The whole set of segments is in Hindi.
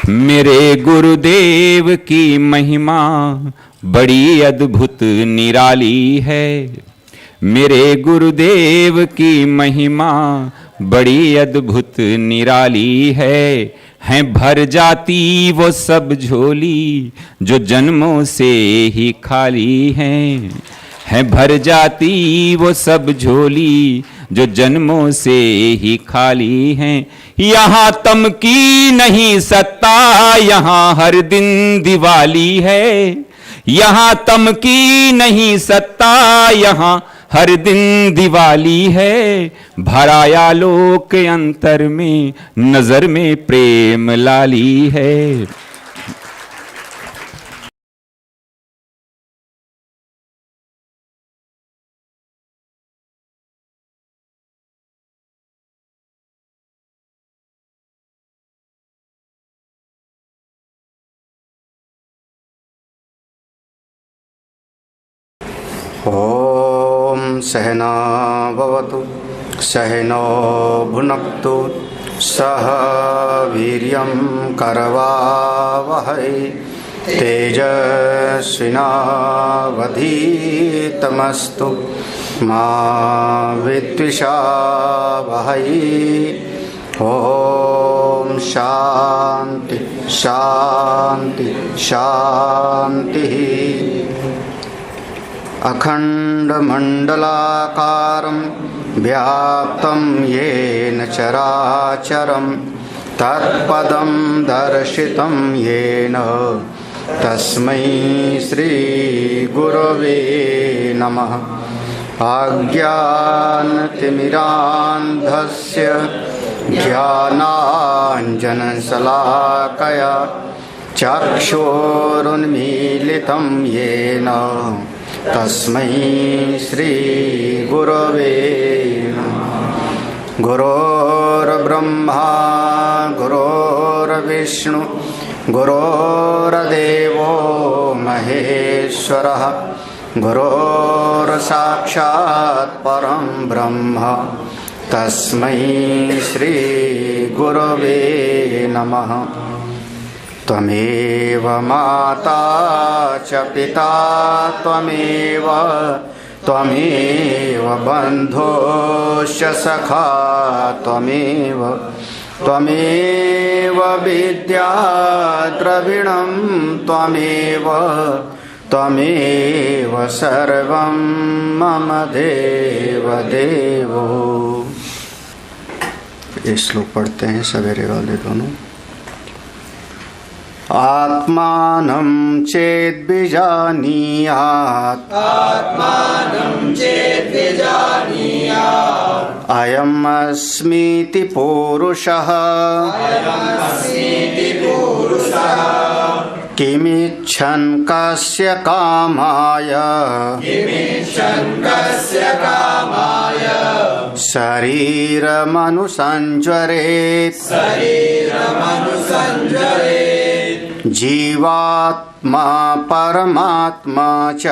मेरे गुरुदेव की महिमा बड़ी अद्भुत निराली है। मेरे गुरुदेव की महिमा बड़ी अद्भुत निराली है भर जाती वो सब झोली जो जन्मों से ही खाली है भर जाती वो सब झोली जो जन्मों से ही खाली हैं। यहाँ तम की नहीं सत्ता, यहाँ हर दिन दिवाली है। यहाँ तम की नहीं सत्ता, यहाँ हर दिन दिवाली है। भराया लोक अंतर में, नजर में प्रेम लाली है। ओम सहना भवतु सहनो भुनक्तु सह वीर्यं करवावहै तेजस्विनावधीतमस्तु मा विद्विषावहै। ओम शांति शांति शांति। अखंडमंडलाकारं व्याप्तं येन चराचरं तत्पदं दर्शितं येन तस्मै श्री गुरवे नमः। अज्ञानतिमिरान्धस्य ज्ञानाञ्जनशलाकया चक्षुरुन्मीलितं येन तस्मै श्री गुरवे नमः। गुरोर्ब्रह्मा गुरोर्विष्णु गुरोर्देवो महेश्वरः गुरोर्साक्षात् परं ब्रह्म तस्मै श्री गुरवे नमः। त्वमेव माता च पिता त्वमेव त्वमेव बन्धुश्च सखा त्वमेव त्वमेव विद्या द्रविणं त्वमेव त्वमेव सर्वं मम देव देवो। ये श्लोक पढ़ते हैं सवेरे वाले दोनों। आत्मानं चेद्विजानीयात् अयम् अस्मीति पूरुषः किमिच्छन् कस्य कामाय शरीरमनुसञ्ज्वरेत् जीवात्मा परमात्मा च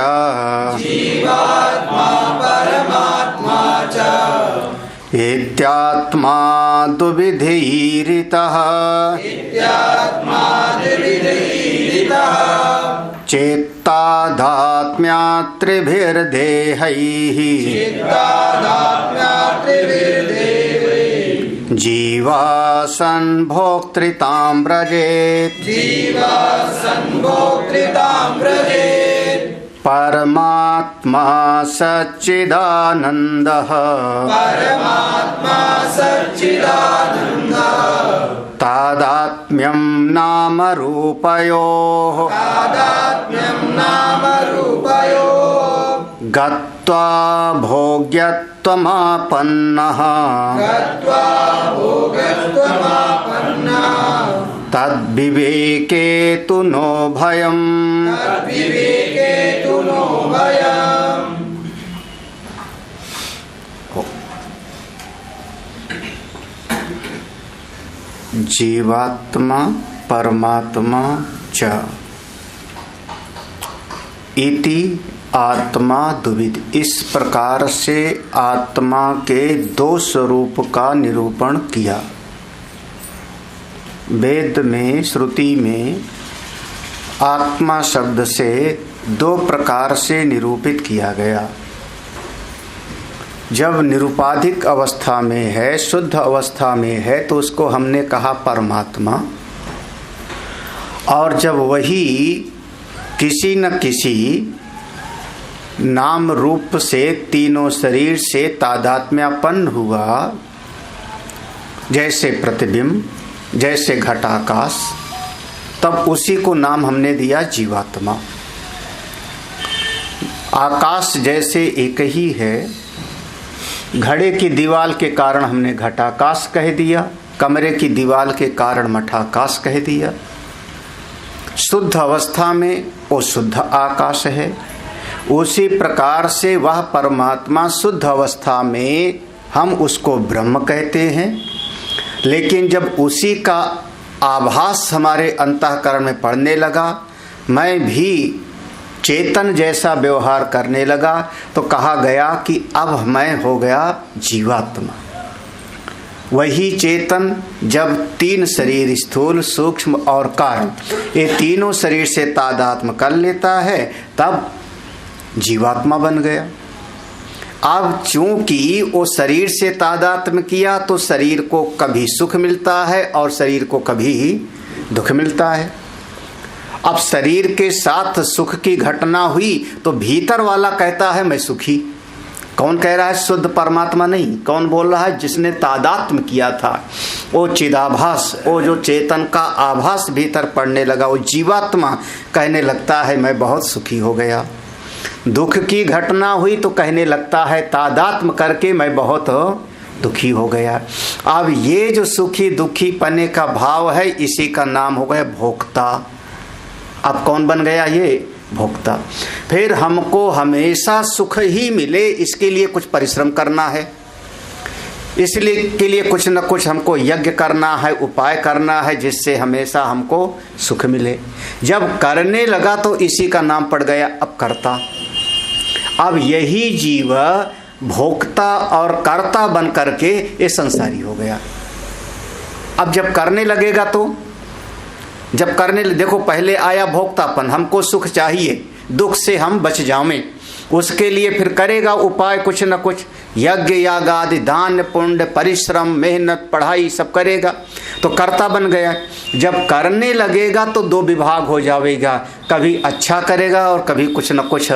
इत्यात्मा दुविधीरितः चित्तादात्म्यात्रिभिर्देहैः जीवासन् भोक्तृतां व्रजेत् परमात्मा सच्चिदानन्दः तादात्म्यं नाम रूपयोः गत्वा भोग्यत्वमापन्नः तद्विवेके तु नो भयम्। जीवात्मा परमात्मा च इति आत्मा दुविध। इस प्रकार से आत्मा के दो स्वरूप का निरूपण किया। वेद में, श्रुति में आत्मा शब्द से दो प्रकार से निरूपित किया गया। जब निरुपाधिक अवस्था में है, शुद्ध अवस्था में है, तो उसको हमने कहा परमात्मा। और जब वही किसी न किसी नाम रूप से तीनों शरीर से तादात्म्यपन्न हुआ, जैसे प्रतिबिंब, जैसे घटाकाश, तब उसी को नाम हमने दिया जीवात्मा। आकाश जैसे एक ही है, घड़े की दीवार के कारण हमने घटाकाश कह दिया, कमरे की दीवार के कारण मठाकाश कह दिया। शुद्ध अवस्था में वो शुद्ध आकाश है। उसी प्रकार से वह परमात्मा शुद्ध अवस्था में हम उसको ब्रह्म कहते हैं, लेकिन जब उसी का आभास हमारे अंतःकरण में पड़ने लगा, मैं भी चेतन जैसा व्यवहार करने लगा, तो कहा गया कि अब मैं हो गया जीवात्मा। वही चेतन जब तीन शरीर, स्थूल, सूक्ष्म और कारण, ये तीनों शरीर से तादात्म्य कर लेता है, तब जीवात्मा बन गया। अब चूंकि वो शरीर से तादात्म्य किया, तो शरीर को कभी सुख मिलता है और शरीर को कभी दुख मिलता है। अब शरीर के साथ सुख की घटना हुई तो भीतर वाला कहता है मैं सुखी। कौन कह रहा है? शुद्ध परमात्मा नहीं। कौन बोल रहा है? जिसने तादात्म्य किया था, वो चिदाभास, वो जो चेतन का आभास भीतर पड़ने लगा, वो जीवात्मा कहने लगता है मैं बहुत सुखी हो गया। दुख की घटना हुई तो कहने लगता है तादात्म्य करके मैं बहुत दुखी हो गया। अब ये जो सुखी दुखी पने का भाव है, इसी का नाम हो गया भोक्ता। अब कौन बन गया? ये भोक्ता। फिर हमको हमेशा सुख ही मिले, इसके लिए कुछ परिश्रम करना है, इसलिए के लिए कुछ न कुछ हमको यज्ञ करना है, उपाय करना है, जिससे हमेशा हमको सुख मिले। जब करने लगा तो इसी का नाम पड़ गया अब कर्ता। अब यही जीव भोक्ता और कर्ता बन करके ये संसारी हो गया। अब जब करने लगेगा तो जब करने, देखो पहले आया भोक्तापन, हमको सुख चाहिए, दुख से हम बच जावें, उसके लिए फिर करेगा उपाय कुछ न कुछ, यज्ञ याग आदि, दान पुण्य, परिश्रम, मेहनत, पढ़ाई सब करेगा, तो कर्ता बन गया। जब करने लगेगा तो दो विभाग हो जाएगा, कभी अच्छा करेगा और कभी कुछ न कुछ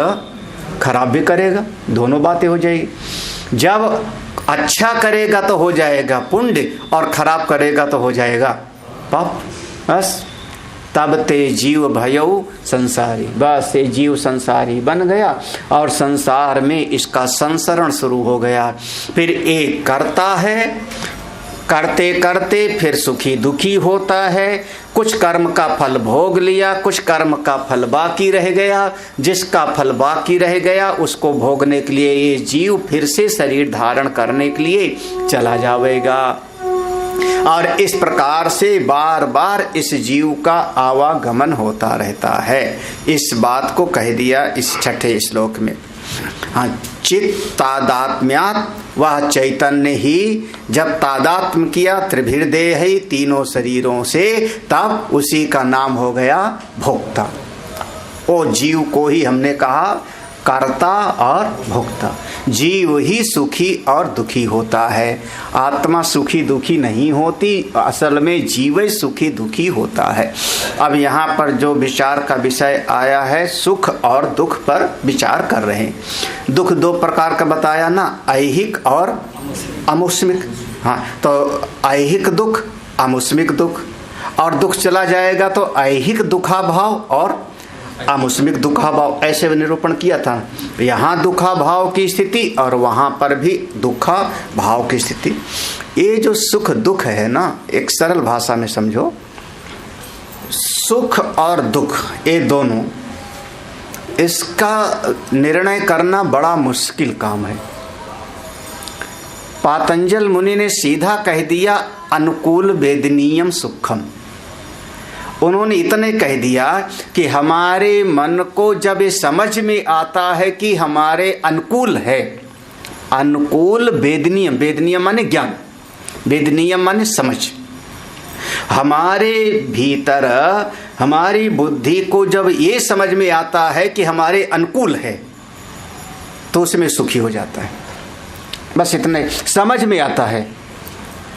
खराब भी करेगा, दोनों बातें हो जाएगी। जब अच्छा करेगा तो हो जाएगा पुण्य और खराब करेगा तो हो जाएगा पाप। बस तब ते जीव भयऊ संसारी, बस ये जीव संसारी बन गया और संसार में इसका संसरण शुरू हो गया। फिर एक करता है, करते करते फिर सुखी दुखी होता है, कुछ कर्म का फल भोग लिया, कुछ कर्म का फल बाकी रह गया, जिसका फल बाकी रह गया उसको भोगने के लिए ये जीव फिर से शरीर धारण करने के लिए चला जाएगा। और इस प्रकार से बार बार इस जीव का आवागमन होता रहता है। इस बात को कह दिया इस छठे श्लोक में। हाँ, चित्त तादात्म्यात्, वह चैतन्य ही जब तादात्म्य किया त्रिभिर्देह, तीनों शरीरों से, तब उसी का नाम हो गया भोक्ता। ओ जीव को ही हमने कहा कर्ता और भोक्ता। जीव ही सुखी और दुखी होता है, आत्मा सुखी दुखी नहीं होती, असल में जीव ही सुखी दुखी होता है। अब यहाँ पर जो विचार का विषय आया है, सुख और दुख पर विचार कर रहे हैं। दुख दो प्रकार का बताया ना, ऐहिक और आमुष्मिक। हाँ, तो ऐहिक दुख, आमुष्मिक दुख, और दुख चला जाएगा तो ऐहिक दुखाभाव और आमुष्मिक दुखाभाव, ऐसे निरूपण किया था। यहाँ दुखा भाव की स्थिति और वहाँ पर भी दुखा भाव की स्थिति। ये जो सुख दुख है ना, एक सरल भाषा में समझो, सुख और दुख ये दोनों, इसका निर्णय करना बड़ा मुश्किल काम है। पातंजल मुनि ने सीधा कह दिया अनुकूल वेदनीयम सुखम। उन्होंने इतने कह दिया कि हमारे मन को जब ये समझ में आता है कि हमारे अनुकूल है, अनुकूल वेदनीय, वेदनीय माने ज्ञान, वेदनीय माने समझ, हमारे भीतर हमारी बुद्धि को जब ये समझ में आता है कि हमारे अनुकूल है तो उसमें सुखी हो जाता है। बस इतने समझ में आता है,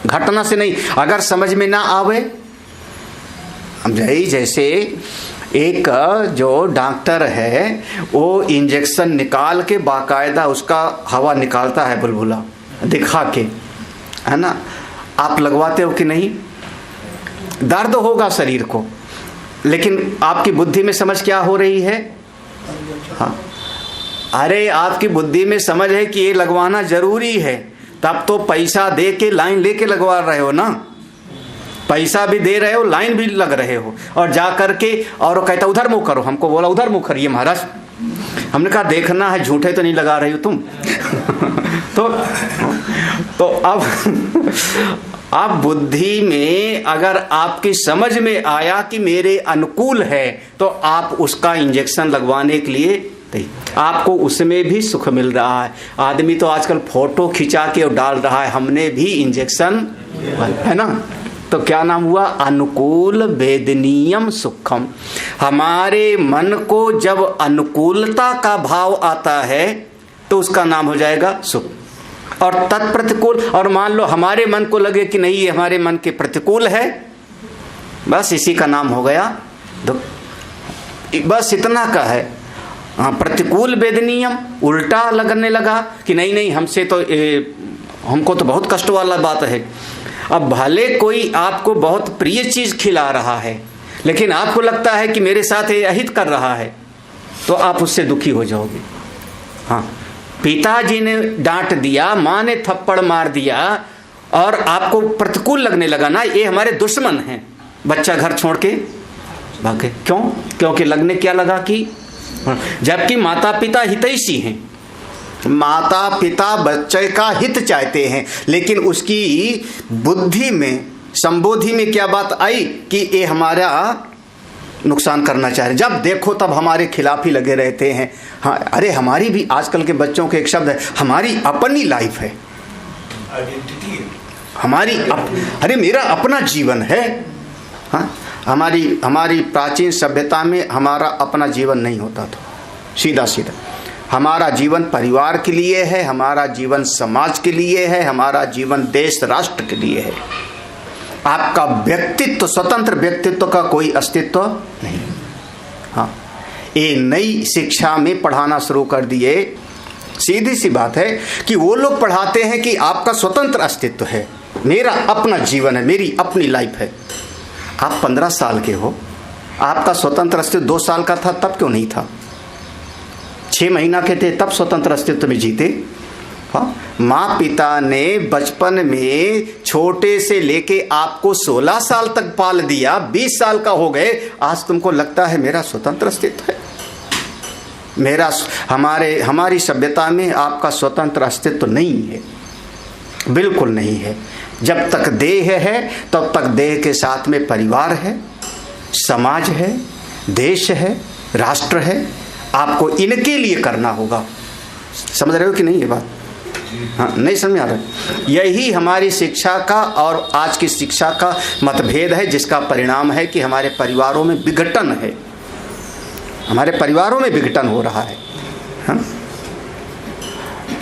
घटना से नहीं। अगर समझ में ना आवे, जैसे एक जो डॉक्टर है वो इंजेक्शन निकाल के बाकायदा उसका हवा निकालता है बुलबुला दिखा के, है ना, आप लगवाते हो कि नहीं? दर्द होगा शरीर को, लेकिन आपकी बुद्धि में समझ क्या हो रही है? हाँ, अरे आपकी बुद्धि में समझ है कि ये लगवाना जरूरी है, तब तो पैसा दे के लाइन लेके लगवा रहे हो ना, पैसा भी दे रहे हो, लाइन भी लग रहे हो, और जा करके और कहता उधर मुंह करो। हमको बोला उधर मुंह करिए महाराज। हमने कहा देखना है, झूठे तो नहीं लगा रही हो तुम। तो अब बुद्धि में अगर आपकी समझ में आया कि मेरे अनुकूल है तो आप उसका इंजेक्शन लगवाने के लिए आपको उसमें भी सुख मिल रहा है। आदमी तो आजकल फोटो खिंचा के और डाल रहा है हमने भी इंजेक्शन, है ना। तो क्या नाम हुआ? अनुकूल वेदनीयम सुखम। हमारे मन को जब अनुकूलता का भाव आता है तो उसका नाम हो जाएगा सुख। और तत्प्रतिकूल, और मान लो हमारे मन को लगे कि नहीं ये हमारे मन के प्रतिकूल है, बस इसी का नाम हो गया दुख। बस इतना का है। हाँ, प्रतिकूल वेदनीयम, उल्टा लगने लगा कि नहीं नहीं हमसे तो हमको तो बहुत कष्ट वाला बात है। अब भले कोई आपको बहुत प्रिय चीज खिला रहा है, लेकिन आपको लगता है कि मेरे साथ ये अहित कर रहा है, तो आप उससे दुखी हो जाओगे। हाँ, पिताजी ने डांट दिया, माँ ने थप्पड़ मार दिया और आपको प्रतिकूल लगने लगा ना, ये हमारे दुश्मन हैं, बच्चा घर छोड़ के भागे। क्यों? क्योंकि लगने क्या लगा कि जबकि माता पिता हितैषी हैं, माता पिता बच्चे का हित चाहते हैं, लेकिन उसकी बुद्धि में संबोधि में क्या बात आई कि ये हमारा नुकसान करना चाह रहे। जब देखो तब हमारे खिलाफ ही लगे रहते हैं। हाँ, अरे हमारी भी आजकल के बच्चों के एक शब्द है, हमारी अपनी लाइफ है, हमारी अरे मेरा अपना जीवन है। हाँ, हमारी प्राचीन सभ्यता में हमारा अपना जीवन नहीं होता था, सीधा सीधा हमारा जीवन परिवार के लिए है, हमारा जीवन समाज के लिए है, हमारा जीवन देश राष्ट्र के लिए है। आपका व्यक्तित्व, स्वतंत्र व्यक्तित्व का कोई अस्तित्व नहीं। हाँ, ये नई शिक्षा में पढ़ाना शुरू कर दिए। सीधी सी बात है कि वो लोग पढ़ाते हैं कि आपका स्वतंत्र अस्तित्व है, मेरा अपना जीवन है, मेरी अपनी लाइफ है। आप 15 साल के हो, आपका स्वतंत्र अस्तित्व 2 साल का था तब क्यों नहीं था? 6 महीना के थे तब स्वतंत्र अस्तित्व में जीते। हाँ, माँ पिता ने बचपन में छोटे से लेके आपको 16 साल तक पाल दिया, 20 साल का हो गए, आज तुमको लगता है मेरा स्वतंत्र अस्तित्व है? हमारी सभ्यता में आपका स्वतंत्र अस्तित्व नहीं है, बिल्कुल नहीं है। जब तक देह है तब तक देह के साथ में परिवार है, समाज है, देश है, राष्ट्र है। आपको इनके लिए करना होगा। समझ रहे हो कि नहीं ये बात? हाँ, नहीं समझ आ रहा? यही हमारी शिक्षा का और आज की शिक्षा का मतभेद है, जिसका परिणाम है कि हमारे परिवारों में विघटन है, हमारे परिवारों में विघटन हो रहा है। हाँ?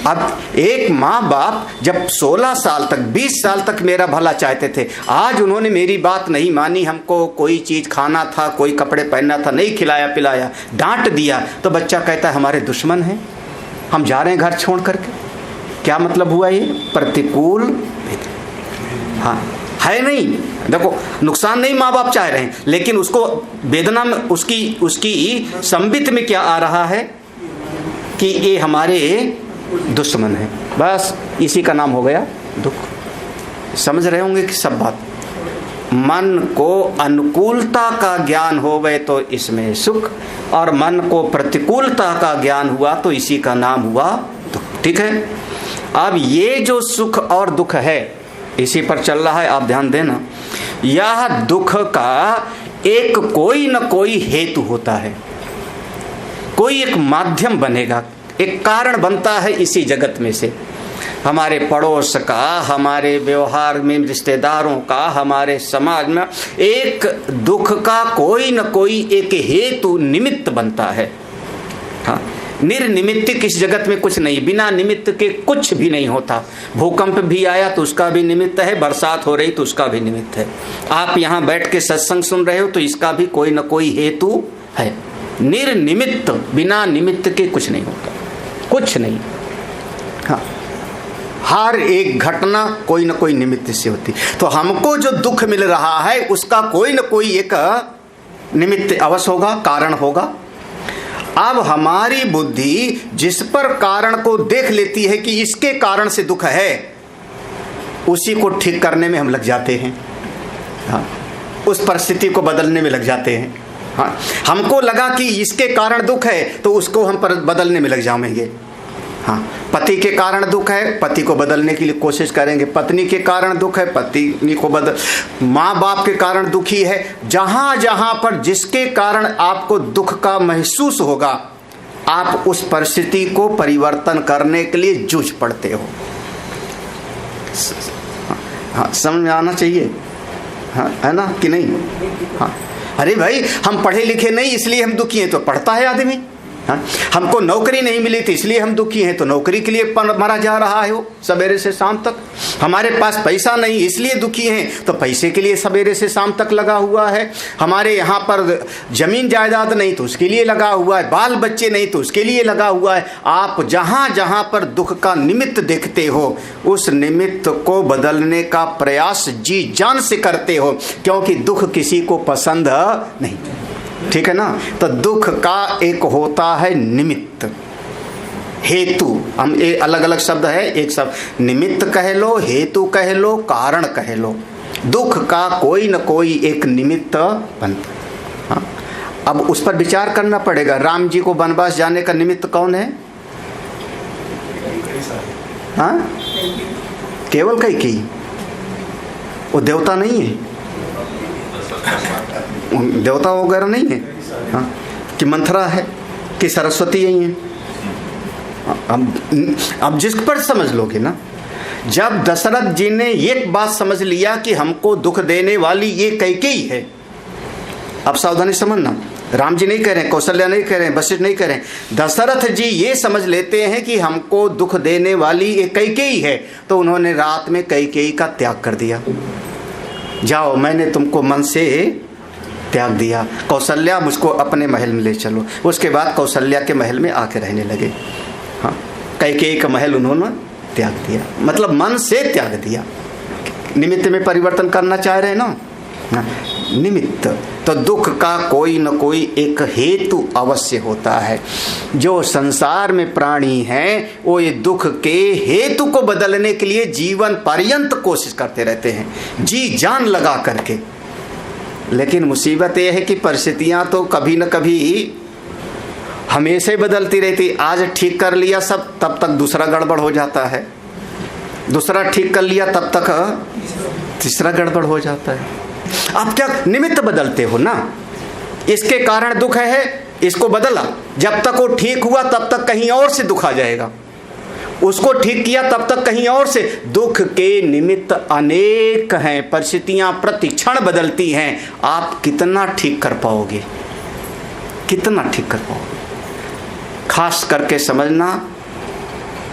अब एक माँ बाप जब 16 साल तक 20 साल तक मेरा भला चाहते थे, आज उन्होंने मेरी बात नहीं मानी, हमको कोई चीज़ खाना था, कोई कपड़े पहनना था, नहीं खिलाया पिलाया, डांट दिया, तो बच्चा कहता है हमारे दुश्मन हैं, हम जा रहे हैं घर छोड़ करके। क्या मतलब हुआ ये? प्रतिकूल। हाँ, है नहीं। देखो, नुकसान नहीं माँ बाप चाह रहे हैं, लेकिन उसको वेदना में उसकी संबित में क्या आ रहा है कि ये हमारे दुश्मन है। बस इसी का नाम हो गया दुख। समझ रहे होंगे कि सब बात। मन को अनुकूलता का ज्ञान होवे तो इसमें सुख, और मन को प्रतिकूलता का ज्ञान हुआ तो इसी का नाम हुआ दुख। ठीक है, अब ये जो सुख और दुख है इसी पर चल रहा है, आप ध्यान देना। यह दुख का एक कोई न कोई हेतु होता है, कोई एक माध्यम बनेगा, एक कारण बनता है इसी जगत में से। हमारे पड़ोस का, हमारे व्यवहार में रिश्तेदारों का, हमारे समाज में एक दुख का कोई न कोई एक हेतु निमित्त बनता है। हाँ, निर्निमित्त इस जगत में कुछ नहीं, बिना निमित्त के कुछ भी नहीं होता। भूकंप भी आया तो उसका भी निमित्त है, बरसात हो रही तो उसका भी निमित्त है। आप यहाँ बैठ के सत्संग सुन रहे हो तो इसका भी कोई न कोई हेतु है। निर्निमित्त, बिना निमित्त के कुछ नहीं होता, कुछ नहीं। हाँ, हर एक घटना कोई न कोई निमित्त से होती। तो हमको जो दुख मिल रहा है उसका कोई न कोई एक निमित्त अवश्य होगा, कारण होगा। अब हमारी बुद्धि जिस पर कारण को देख लेती है कि इसके कारण से दुख है, उसी को ठीक करने में हम लग जाते हैं। हाँ, उस परिस्थिति को बदलने में लग जाते हैं। हाँ, हमको लगा कि इसके कारण दुख है तो उसको हम बदलने में लग जाएंगे। हाँ, पति के कारण दुख है, पति को बदलने के लिए कोशिश करेंगे। पत्नी के कारण दुख है, पत्नी को बदल। माँ बाप के कारण दुखी है। जहां जहां पर जिसके कारण आपको दुख का महसूस होगा, आप उस परिस्थिति को परिवर्तन करने के लिए जूझ पड़ते हो। हाँ, समझ में आना चाहिए। हाँ, है ना कि नहीं? हाँ, अरे भाई हम पढ़े लिखे नहीं इसलिए हम दुखी हैं, तो पढ़ता है आदमी। हाँ? हमको नौकरी नहीं मिली थी इसलिए हम दुखी हैं, तो नौकरी के लिए मरा जा रहा है वो सवेरे से शाम तक। हमारे पास पैसा नहीं इसलिए दुखी हैं, तो पैसे के लिए सवेरे से शाम तक लगा हुआ है। हमारे यहाँ पर जमीन जायदाद नहीं तो उसके लिए लगा हुआ है, बाल बच्चे नहीं तो उसके लिए लगा हुआ है। आप जहाँ जहाँ पर दुख का निमित्त देखते हो, उस निमित्त को बदलने का प्रयास जी जान से करते हो, क्योंकि दुख किसी को पसंद नहीं। ठीक है ना? तो दुख का एक होता है निमित्त, हेतु। हम ये अलग अलग शब्द है, एक शब्द निमित्त कह लो, हेतु कह लो, कारण कह लो। दुख का कोई न कोई एक निमित्त बनता। हाँ, अब उस पर विचार करना पड़ेगा। राम जी को वनवास जाने का निमित्त कौन है? हाँ, केवल कैकेयी। वो देवता नहीं है, देवता वगैरह नहीं है। हाँ, कि मंथरा है कि सरस्वती यही है। अब जिस पर समझ लोगे ना, जब दशरथ जी ने एक बात समझ लिया कि हमको दुख देने वाली ये कैकेयी है, अब सावधानी समझना। राम जी नहीं कह रहे, कौशल्या नहीं कह रहे, वशिष्ठ नहीं कह रहे, दशरथ जी ये समझ लेते हैं कि हमको दुख देने वाली ये कैकेयी है, तो उन्होंने रात में कैकेयी का त्याग कर दिया। जाओ, मैंने तुमको मन से त्याग दिया, कौशल्या मुझको अपने महल में ले चलो। उसके बाद कौशल्या के महल में आके रहने लगे। हाँ, कैकेयी का महल उन्होंने त्याग दिया, मतलब मन से त्याग दिया। निमित्त में परिवर्तन करना चाह रहे हैं ना? हाँ, निमित्त। तो दुख का कोई न कोई एक हेतु अवश्य होता है। जो संसार में प्राणी हैं वो ये दुख के हेतु को बदलने के लिए जीवन पर्यंत कोशिश करते रहते हैं, जी जान लगा करके। लेकिन मुसीबत यह है कि परिस्थितियां तो कभी न कभी हमेशा ही बदलती रहती। आज ठीक कर लिया सब, तब तक दूसरा गड़बड़ हो जाता है। दूसरा ठीक कर लिया तब तक तीसरा गड़बड़ हो जाता है। आप क्या निमित्त बदलते हो ना? इसके कारण दुख है, इसको बदला, जब तक वो ठीक हुआ तब तक कहीं और से दुख आ जाएगा। उसको ठीक किया तब तक कहीं और से। दुख के निमित्त अनेक हैं, परिस्थितियां प्रति क्षण बदलती हैं। आप कितना ठीक कर पाओगे? कितना ठीक कर पाओगे? खास करके समझना,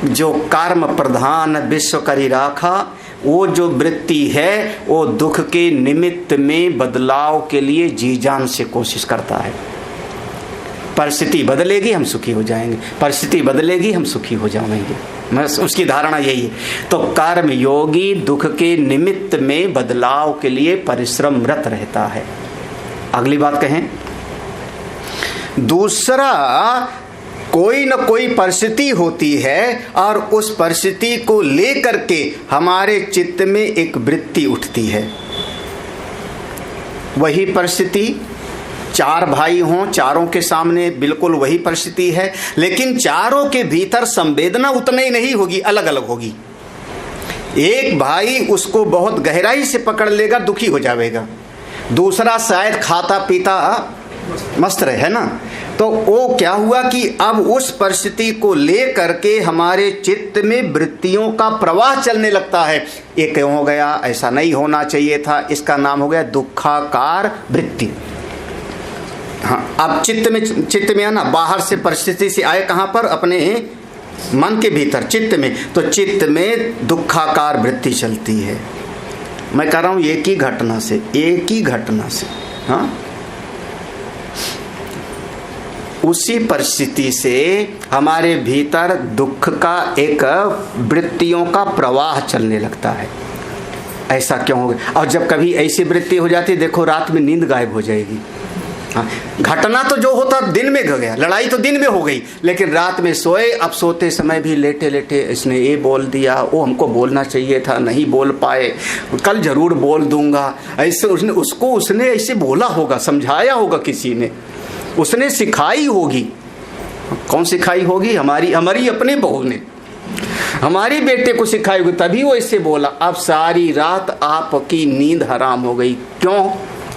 जो कर्म प्रधान विश्व करी राखा, वो जो वृत्ति है वो दुख के निमित्त में बदलाव के लिए जी जान से कोशिश करता है। परिस्थिति बदलेगी हम सुखी हो जाएंगे, परिस्थिति बदलेगी हम सुखी हो जाएंगे, उसकी धारणा यही है। तो कर्म योगी दुख के निमित्त में बदलाव के लिए परिश्रमरत रहता है। अगली बात कहें, दूसरा, कोई न कोई परिस्थिति होती है और उस परिस्थिति को लेकर के हमारे चित्त में एक वृत्ति उठती है। वही परिस्थिति, चार भाई हों, चारों के सामने बिल्कुल वही परिस्थिति है, लेकिन चारों के भीतर संवेदना उतनी नहीं होगी, अलग अलग होगी। एक भाई उसको बहुत गहराई से पकड़ लेगा, दुखी हो जाएगा। दूसरा शायद खाता पीता मस्त रहे, है ना, तो वो क्या हुआ कि अब उस परिस्थिति को लेकर के हमारे चित्त में वृत्तियों का प्रवाह चलने लगता है। ये क्यों हो गया, ऐसा नहीं होना चाहिए था, इसका नाम हो गया दुखाकार वृत्ति। हाँ, अब चित्त में है ना, बाहर से परिस्थिति से आए कहाँ पर, अपने मन के भीतर चित्त में, तो चित्त में दुखाकार वृत्ति चलती है। मैं कह रहा हूँ एक ही घटना से, हाँ, उसी परिस्थिति से हमारे भीतर दुख का एक वृत्तियों का प्रवाह चलने लगता है। ऐसा क्यों हो गया? और जब कभी ऐसी वृत्ति हो जाती, देखो रात में नींद गायब हो जाएगी। हाँ, घटना तो जो होता दिन में गया, लड़ाई तो दिन में हो गई, लेकिन रात में सोए, अब सोते समय भी लेटे लेटे इसने ये बोल दिया, वो हमको बोलना चाहिए था, नहीं बोल पाए, कल जरूर बोल दूंगा, ऐसे उसने ऐसे बोला होगा, समझाया होगा किसी ने, उसने सिखाई होगी। कौन सिखाई होगी? हमारी अपने बहू ने हमारी बेटे को सिखाई होगी, तभी वो इससे बोला। अब सारी रात आपकी नींद हराम हो गई। क्यों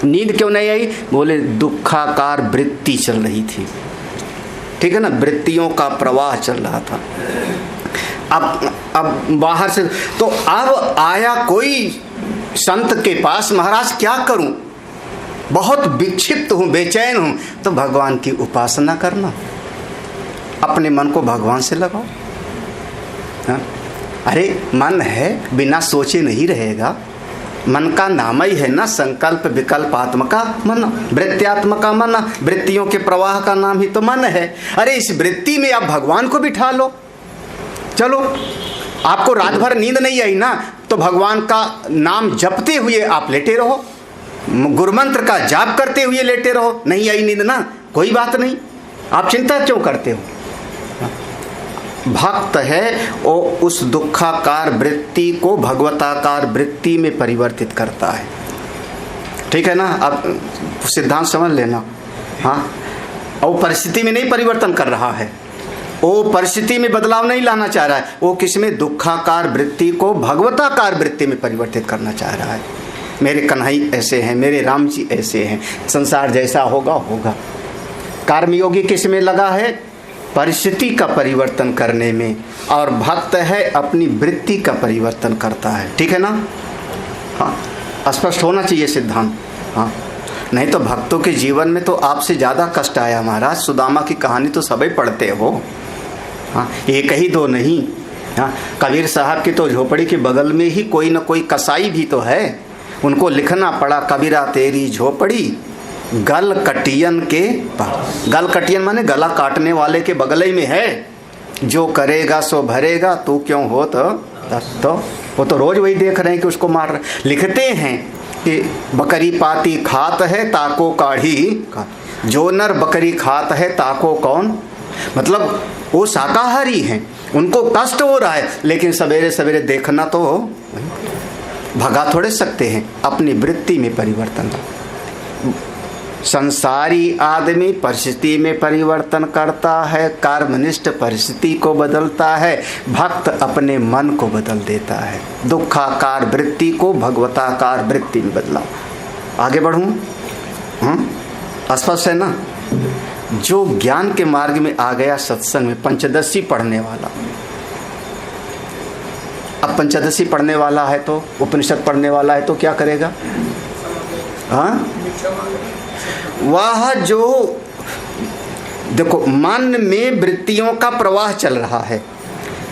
नींद क्यों नहीं आई? बोले दुखाकार वृत्ति चल रही थी। ठीक है ना, वृत्तियों का प्रवाह चल रहा था। अब बाहर से तो अब आया कोई संत के पास, महाराज क्या करूं, बहुत विक्षिप्त हूं, बेचैन हूं। तो भगवान की उपासना करना, अपने मन को भगवान से लगाओ। हाँ? अरे मन है, बिना सोचे नहीं रहेगा। मन का नाम ही है ना संकल्प विकल्पात्मका मन, वृत्त्यात्मका मन, वृत्तियों के प्रवाह का नाम ही तो मन है। अरे इस वृत्ति में आप भगवान को बिठा लो। चलो, आपको रात भर नींद नहीं आई ना, तो भगवान का नाम जपते हुए आप लेटे रहो, गुरुमंत्र का जाप करते हुए लेटे रहो। नहीं आई नींद ना, कोई बात नहीं, आप चिंता क्यों करते हो? भक्त है वो उस दुखाकार वृत्ति को भगवताकार वृत्ति में परिवर्तित करता है। ठीक है ना, अब सिद्धांत समझ लेना। हाँ, वो परिस्थिति में नहीं परिवर्तन कर रहा है, वो परिस्थिति में बदलाव नहीं लाना चाह रहा है, वो किसमें? दुखाकार वृत्ति को भगवताकार वृत्ति में परिवर्तित करना चाह रहा है। मेरे कन्हई ऐसे हैं, मेरे राम जी ऐसे हैं, संसार जैसा होगा होगा। कर्मयोगी किस में लगा है? परिस्थिति का परिवर्तन करने में, और भक्त है अपनी वृत्ति का परिवर्तन करता है। ठीक है ना? हाँ, स्पष्ट होना चाहिए सिद्धांत। हाँ, नहीं तो भक्तों के जीवन में तो आपसे ज़्यादा कष्ट आया महाराज। सुदामा की कहानी तो सभी पढ़ते हो। हाँ, एक ही दो नहीं। हाँ, कबीर साहब की तो झोपड़ी के बगल में ही कोई न कोई कसाई भी तो है, उनको लिखना पड़ा, कबीरा तेरी झोपड़ी गल कटियन के पास। गल कटियन माने गला काटने वाले के बगल ही में है। जो करेगा सो भरेगा, तू क्यों हो तो वो तो रोज वही देख रहे हैं कि उसको मार रहे। लिखते हैं कि बकरी पाती खात है ताको काढ़ी, जो नर बकरी खात है ताको कौन। मतलब वो शाकाहारी हैं, उनको कष्ट हो रहा है, लेकिन सवेरे सवेरे देखना तो भगा थोड़े सकते हैं। अपनी वृत्ति में परिवर्तन। संसारी आदमी परिस्थिति में परिवर्तन करता है, कर्मनिष्ठ परिस्थिति को बदलता है, भक्त अपने मन को बदल देता है। दुखाकार वृत्ति को भगवताकार वृत्ति में बदलाओ। आगे बढ़ूं? स्पष्ट है ना? जो ज्ञान के मार्ग में आ गया, सत्संग में पंचदशी पढ़ने वाला, अब पंचदशी पढ़ने वाला है तो, उपनिषद पढ़ने वाला है तो क्या करेगा? हाँ, वह जो देखो मन में वृत्तियों का प्रवाह चल रहा है,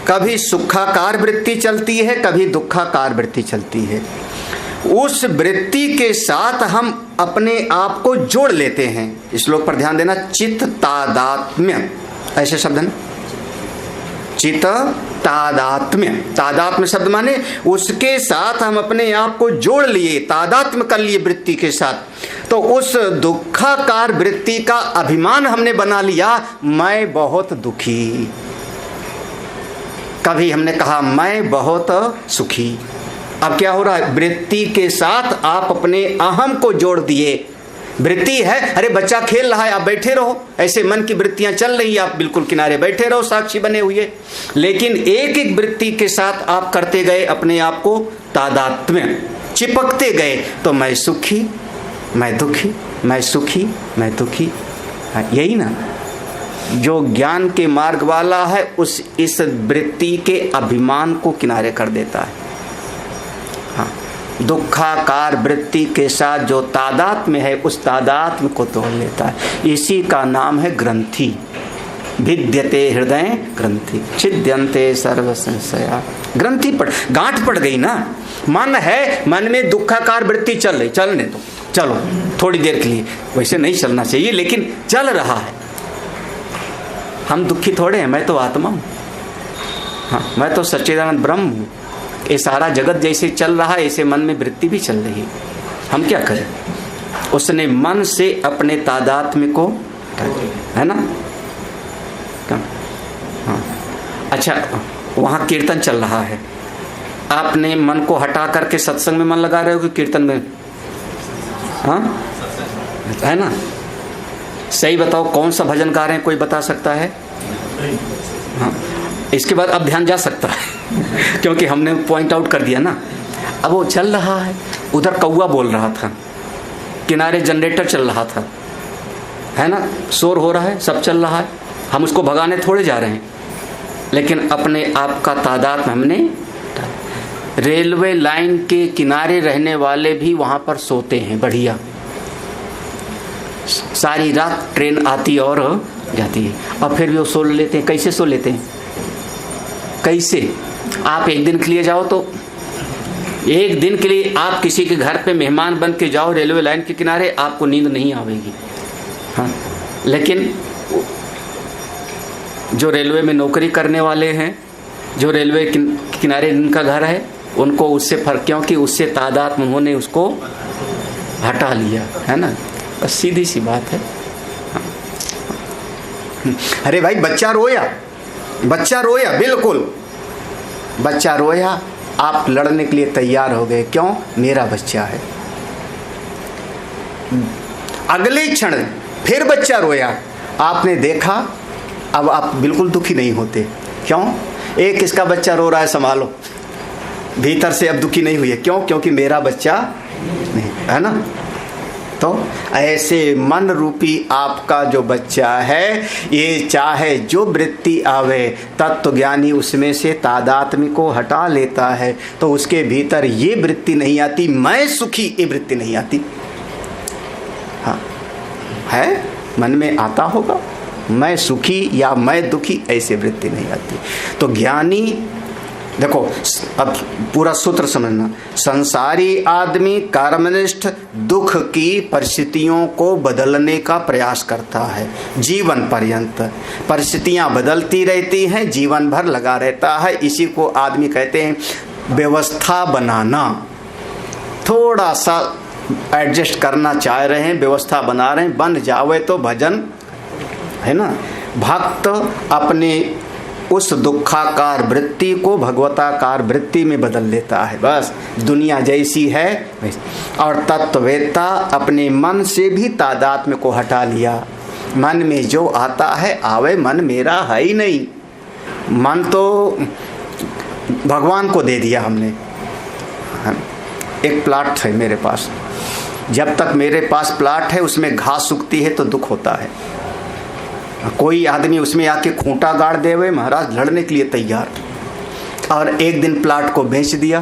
कभी सुखाकार वृत्ति चलती है, कभी दुखाकार वृत्ति चलती है। उस वृत्ति के साथ हम अपने आप को जोड़ लेते हैं। इस श्लोक पर ध्यान देना, चित्त तादात्म्य, ऐसे शब्द है ना, चित्त तादात्म्य। तादात्म्य शब्द माने उसके साथ हम अपने आप को जोड़ लिए, तादात्म्य कर लिए वृत्ति के साथ। तो उस दुखाकार वृत्ति का अभिमान हमने बना लिया, मैं बहुत दुखी। कभी हमने कहा मैं बहुत सुखी। अब क्या हो रहा है? वृत्ति के साथ आप अपने अहम को जोड़ दिए। वृत्ति है, अरे बच्चा खेल रहा है, आप बैठे रहो, ऐसे मन की वृत्तियां चल रही है, आप बिल्कुल किनारे बैठे रहो साक्षी बने हुए। लेकिन एक एक वृत्ति के साथ आप करते गए अपने आप को तादात्म्य, चिपकते गए, तो मैं सुखी, मैं दुखी, मैं सुखी, मैं दुखी। यही ना, जो ज्ञान के मार्ग वाला है इस वृत्ति के अभिमान को किनारे कर देता है। हाँ, दुखाकार वृत्ति के साथ जो तादात्म्य है उस तादात्म्य को तोड़ लेता है। इसी का नाम है ग्रंथि। भिद्यते हृदय ग्रंथि छिद्यन्ते सर्व संशया। ग्रंथि गांठ पड़ गई ना। मन है, मन में दुखाकार वृत्ति चल रही, चलने दो, चलो थोड़ी देर के लिए, वैसे नहीं चलना चाहिए लेकिन चल रहा है। हम दुखी थोड़े हैं, मैं तो आत्मा हूँ। हाँ, मैं तो सच्चिदानंद ब्रह्म हूँ। ये सारा जगत जैसे चल रहा है ऐसे मन में वृत्ति भी चल रही है। हम क्या करें? उसने मन से अपने तादात्म्य को, है ना। हाँ, अच्छा, वहाँ कीर्तन चल रहा है, आपने मन को हटा करके सत्संग में मन लगा रहे हो कि कीर्तन में? हाँ, है ना। सही बताओ, कौन सा भजन गा रहे हैं, कोई बता सकता है? हाँ, इसके बाद अब ध्यान जा सकता है क्योंकि हमने पॉइंट आउट कर दिया ना। अब वो चल रहा है, उधर कौवा बोल रहा था, किनारे जनरेटर चल रहा था, है ना, शोर हो रहा है, सब चल रहा है। हम उसको भगाने थोड़े जा रहे हैं, लेकिन अपने आप का तादाद में हमने। रेलवे लाइन के किनारे रहने वाले भी वहां पर सोते हैं, बढ़िया, सारी रात ट्रेन आती और जाती है, और फिर भी वो सो लेते हैं। कैसे सो लेते हैं? कैसे? आप एक दिन के लिए जाओ, तो एक दिन के लिए आप किसी के घर पे मेहमान बन के जाओ रेलवे लाइन के किनारे, आपको नींद नहीं आवेगी। हाँ, लेकिन जो रेलवे में नौकरी करने वाले हैं, जो रेलवे किनारे जिनका घर है, उनको उससे फर्क, क्योंकि उससे तादाद में उन्होंने उसको हटा लिया, है ना। बस सीधी सी बात है। अरे भाई, बच्चा रोया, बच्चा रोया, बिल्कुल बच्चा रोया, आप लड़ने के लिए तैयार हो गए, क्यों? मेरा बच्चा है। अगले क्षण फिर बच्चा रोया, आपने देखा, अब आप बिल्कुल दुखी नहीं होते, क्यों? एक इसका बच्चा रो रहा है, संभालो, भीतर से अब दुखी नहीं हुई है, क्यों? क्योंकि मेरा बच्चा नहीं, है ना। तो ऐसे मन रूपी आपका जो बच्चा है, ये चाहे जो वृत्ति आवे, तत्व ज्ञानी उसमें से तादात्म्य को हटा लेता है, तो उसके भीतर ये वृत्ति नहीं आती, मैं सुखी, ये वृत्ति नहीं आती। हाँ, है, मन में आता होगा, मैं सुखी या मैं दुखी, ऐसे वृत्ति नहीं आती। तो ज्ञानी, देखो अब पूरा सूत्र समझना, संसारी आदमी कर्मनिष्ठ दुख की परिस्थितियों को बदलने का प्रयास करता है, जीवन पर्यंत परिस्थितियां बदलती रहती हैं, जीवन भर लगा रहता है। इसी को आदमी कहते हैं व्यवस्था बनाना। थोड़ा सा एडजस्ट करना चाह रहे हैं, व्यवस्था बना रहे हैं, बन जावे तो भजन, है ना। भक्त अपने उस दुखाकार वृत्ति को भगवताकार वृत्ति में बदल लेता है, बस दुनिया जैसी है वैसी। और तत्ववेत्ता अपने मन से भी तादात्म्य को हटा लिया, मन में जो आता है आवे, मन मेरा है ही नहीं, मन तो भगवान को दे दिया हमने। एक प्लाट है मेरे पास, जब तक मेरे पास प्लाट है उसमें घास उगती है तो दुख होता है। कोई आदमी उसमें आके खूंटा गाड़ दे हुए, महाराज लड़ने के लिए तैयार, और एक दिन प्लाट को बेच दिया,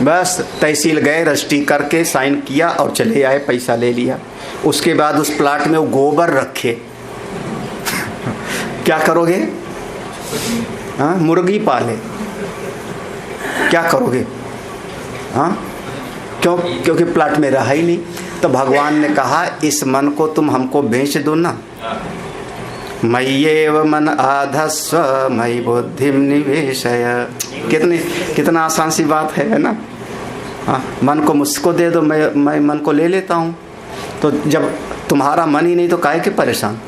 बस तहसील गए, रजिस्ट्री करके साइन किया और चले आए, पैसा ले लिया। उसके बाद उस प्लाट में वो गोबर रखे, क्या करोगे? हाँ, मुर्गी पाले, क्या करोगे? हाँ, क्योंकि प्लाट में रहा ही नहीं। तो भगवान ने कहा इस मन को तुम हमको बेच दो ना, मय्येव मन आधस्व मयि बुद्धिम निवेशय। कितना आसान सी बात है ना। हाँ, मन को मुझको दे दो, मैं मन को ले लेता हूँ। तो जब तुम्हारा मन ही नहीं तो काहे के परेशान?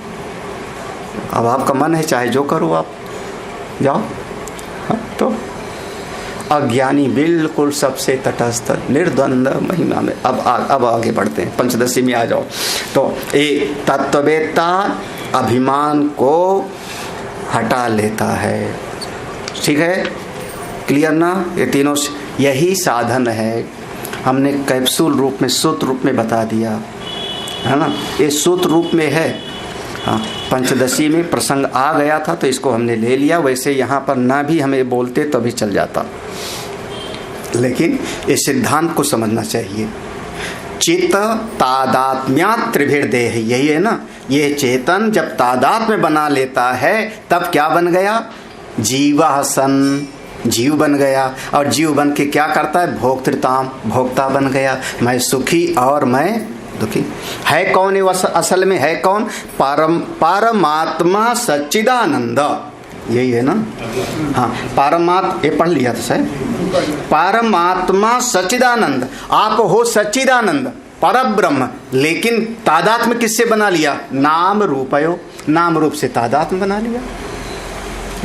अब आपका मन है, चाहे जो करो आप, जाओ। हाँ, तो अज्ञानी बिल्कुल सबसे तटस्थ निर्द्वंद महिमा में। अब आगे बढ़ते हैं, पंचदशी में आ जाओ। तो ये तत्ववेत्ता अभिमान को हटा लेता है, ठीक है, क्लियर ना। ये तीनों यही साधन है, हमने कैप्सूल रूप में, सूत्र रूप में बता दिया, है ना। ये सूत्र रूप में है, हाँ, पंचदशी में प्रसंग आ गया था तो इसको हमने ले लिया। वैसे यहाँ पर ना भी हमें बोलते तो भी चल जाता, लेकिन इस सिद्धांत को समझना चाहिए। चित्त तादात्म्यात् त्रिभिर्देह, यही है ना। ये चेतन जब तादात्म्य बना लेता है तब क्या बन गया? जीवः सन, जीव बन गया। और जीव बन के क्या करता है? भोक्तृताम, भोक्ता बन गया। मैं सुखी और मैं दुखी। है कौन? ये असल में है कौन? परमात्मा सच्चिदानंद, यही है ना। हाँ, परमात्मा, ये पढ़ लिया था सर। परमात्मा सच्चिदानंद, आप हो सच्चिदानंद परब्रह्म, लेकिन तादात्म्य किससे बना लिया? नाम रूपयो, नाम रूप से तादात्म्य बना लिया।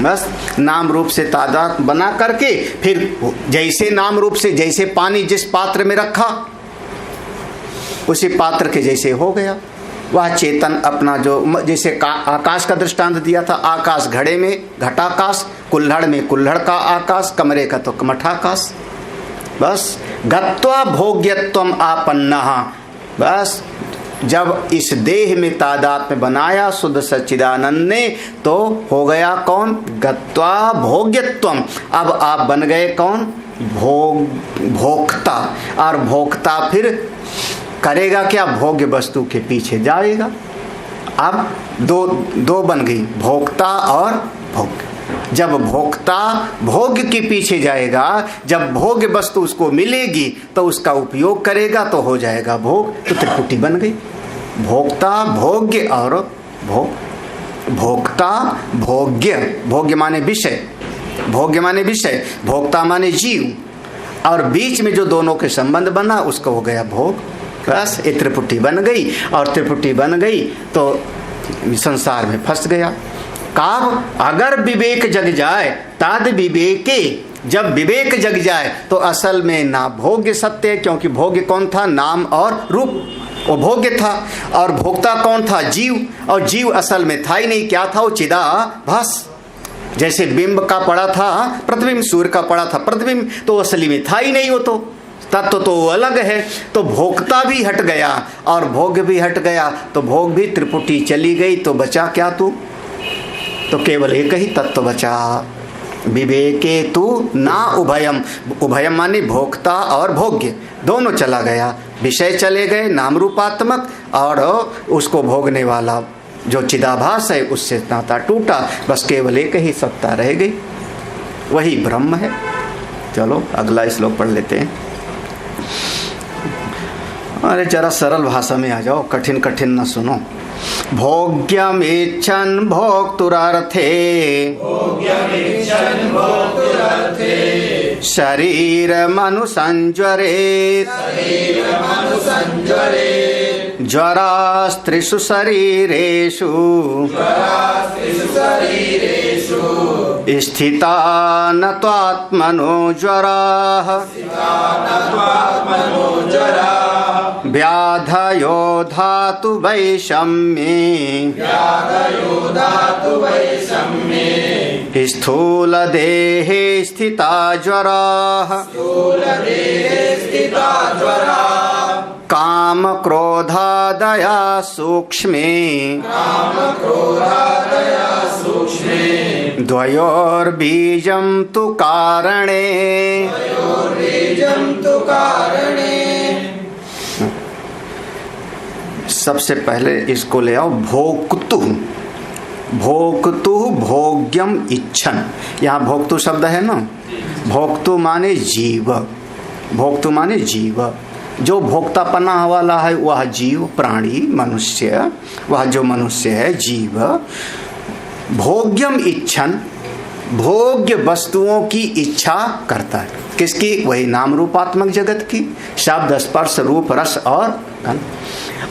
बस नाम रूप से तादात्म्य बना करके फिर जैसे नाम रूप से, जैसे पानी जिस पात्र में रखा उसी पात्र के जैसे हो गया। वह चेतन अपना जो, जैसे आकाश का दृष्टांत दिया था, आकाश घड़े में घटाकाश, कुल्हड़ में कुल्हड़ का आकाश, कमरे का तो मठाकाश। बस गत्वा भोग्यत्वम आपन्नः, बस जब इस देह में तादात्म्य बनाया शुद्ध सच्चिदानंद ने तो हो गया कौन? गत्वा भोग्यत्वम। अब आप बन गए कौन? भोक्ता। और भोक्ता फिर करेगा क्या? भोग्य वस्तु के पीछे जाएगा। अब दो बन गई, भोक्ता और भोग्य। जब भोक्ता भोग्य के पीछे जाएगा, जब भोग्य वस्तु उसको मिलेगी तो उसका उपयोग करेगा तो हो जाएगा भोग। तो त्रिपुटी बन गई, भोक्ता, भोग्य और भोग। भोक्ता, भोग्य, भोग्य माने विषय, भोग्य माने विषय, भोक्ता माने जीव, और बीच में जो दोनों के संबंध बना उसको हो गया भोग। बस ये त्रिपुटी बन गई। और त्रिपुटी बन गई तो संसार में फंस गया। काब अगर विवेक जग जाए ताद विवेके, जब विवेक जग जाए तो असल में ना भोग्य सत्य है, क्योंकि भोग्य कौन था? नाम और रूप, वो भोग्य था। और भोक्ता कौन था? जीव। और जीव असल में था ही नहीं, क्या था? वो चिदाभास। जैसे बिंब का पड़ा था प्रतिबिंब, सूर्य का पड़ा था प्रतिबिंब, तो असली में था ही नहीं, वो तो तत्व तो अलग है। तो भोक्ता भी हट गया और भोग भी हट गया, तो भोग भी त्रिपुटी चली गई, तो बचा क्या तू? तो केवल एक ही तत्व बचा, विवेके तू ना उभयम। उभयम माने भोक्ता और भोग्य दोनों चला गया, विषय चले गए नाम रूपात्मक, और उसको भोगने वाला जो चिदाभास है उससे नाता टूटा। बस केवल एक ही सत्ता रह गई, वही ब्रह्म है। चलो अगला श्लोक पढ़ लेते हैं। अरे जरा सरल भाषा में आ जाओ, कठिन कठिन न सुनो। भोग्यमेच्छन् भोक्तुरर्थे, शरीरमनुसञ्ज्वरेत्, ज्वरास्त्रिषु शरीरेषु स्थिता न त्वात्मनो ज्वराः, व्याधयो धातु वैषम्ये, स्थूल देहे स्थिता ज्वराः, काम क्रोधादया सूक्ष्मे, द्वयोर्बीजं तु कारणे। सबसे पहले इसको ले आओ, भोक्तु। भोक्तु भोग्यम इच्छन, यहाँ भोक्तु शब्द है ना। भोक्तु माने जीव, भोक्तु माने जीव, जो भोक्तापना वाला है वह जीव, प्राणी, मनुष्य, वह जो मनुष्य है जीव। भोग्यम इच्छन, भोग्य वस्तुओं की इच्छा करता है। किसकी? वही नाम रूपात्मक जगत की, शब्द स्पर्श रूप रस और गंध।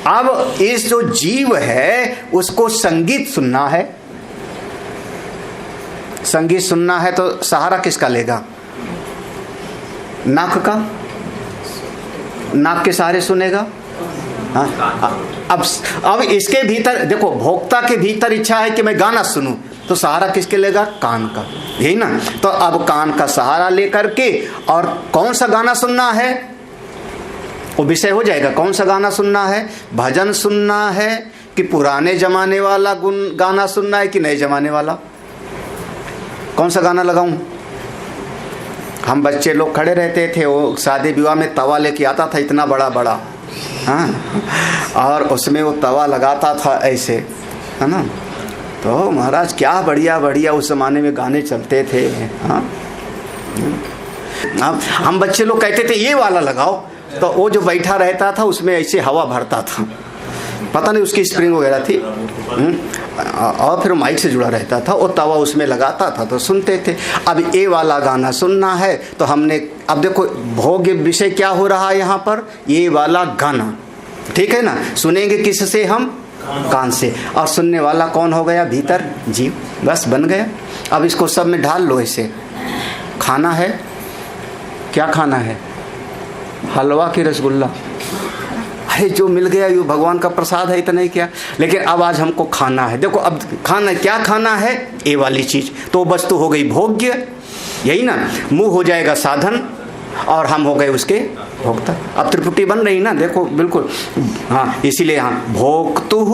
अब इस जो जीव है उसको संगीत सुनना है। संगीत सुनना है तो सहारा किसका लेगा? नाक का, नाक के सहारे सुनेगा। अब इसके भीतर देखो, भोक्ता के भीतर इच्छा है कि मैं गाना सुनूं, तो सहारा किसके लेगा? कान का, यही ना। तो अब कान का सहारा लेकर के, और कौन सा गाना सुनना है वो विषय हो जाएगा। कौन सा गाना सुनना है? भजन सुनना है कि पुराने जमाने वाला गाना सुनना है कि नए जमाने वाला? कौन सा गाना लगाऊं? हम बच्चे लोग खड़े रहते थे, वो शादी विवाह में तवा लेके आता था इतना बड़ा बड़ा, हाँ, और उसमें वो तवा लगाता था ऐसे, है ना। तो महाराज क्या बढ़िया बढ़िया उस ज़माने में गाने चलते थे, हाँ। अब हम बच्चे लोग कहते थे ये वाला लगाओ, तो वो जो बैठा रहता था उसमें ऐसे हवा भरता था, पता नहीं उसकी स्प्रिंग वगैरह थी, और फिर माइक से जुड़ा रहता था, वो तवा उसमें लगाता था तो सुनते थे। अब ये वाला गाना सुनना है तो हमने, अब देखो भोग्य विषय क्या हो रहा है यहाँ पर, ये वाला गाना, ठीक है ना। सुनेंगे किससे हम? कान से। और सुनने वाला कौन हो गया? भीतर जीव, बस बन गया। अब इसको सब में ढाल लो ऐसे। खाना है, क्या खाना है? हलवा की रसगुल्ला, अरे जो मिल गया ये भगवान का प्रसाद है, इतना ही क्या। लेकिन अब आज हमको खाना है। देखो अब खाना क्या खाना है? ये वाली चीज। तो वस्तु हो गई भोग्य, यही ना। मुंह हो जाएगा साधन और हम हो गए उसके भोक्ता। अब त्रिपुटी बन रही ना, देखो बिल्कुल, हाँ। इसीलिए यहाँ भोक्तु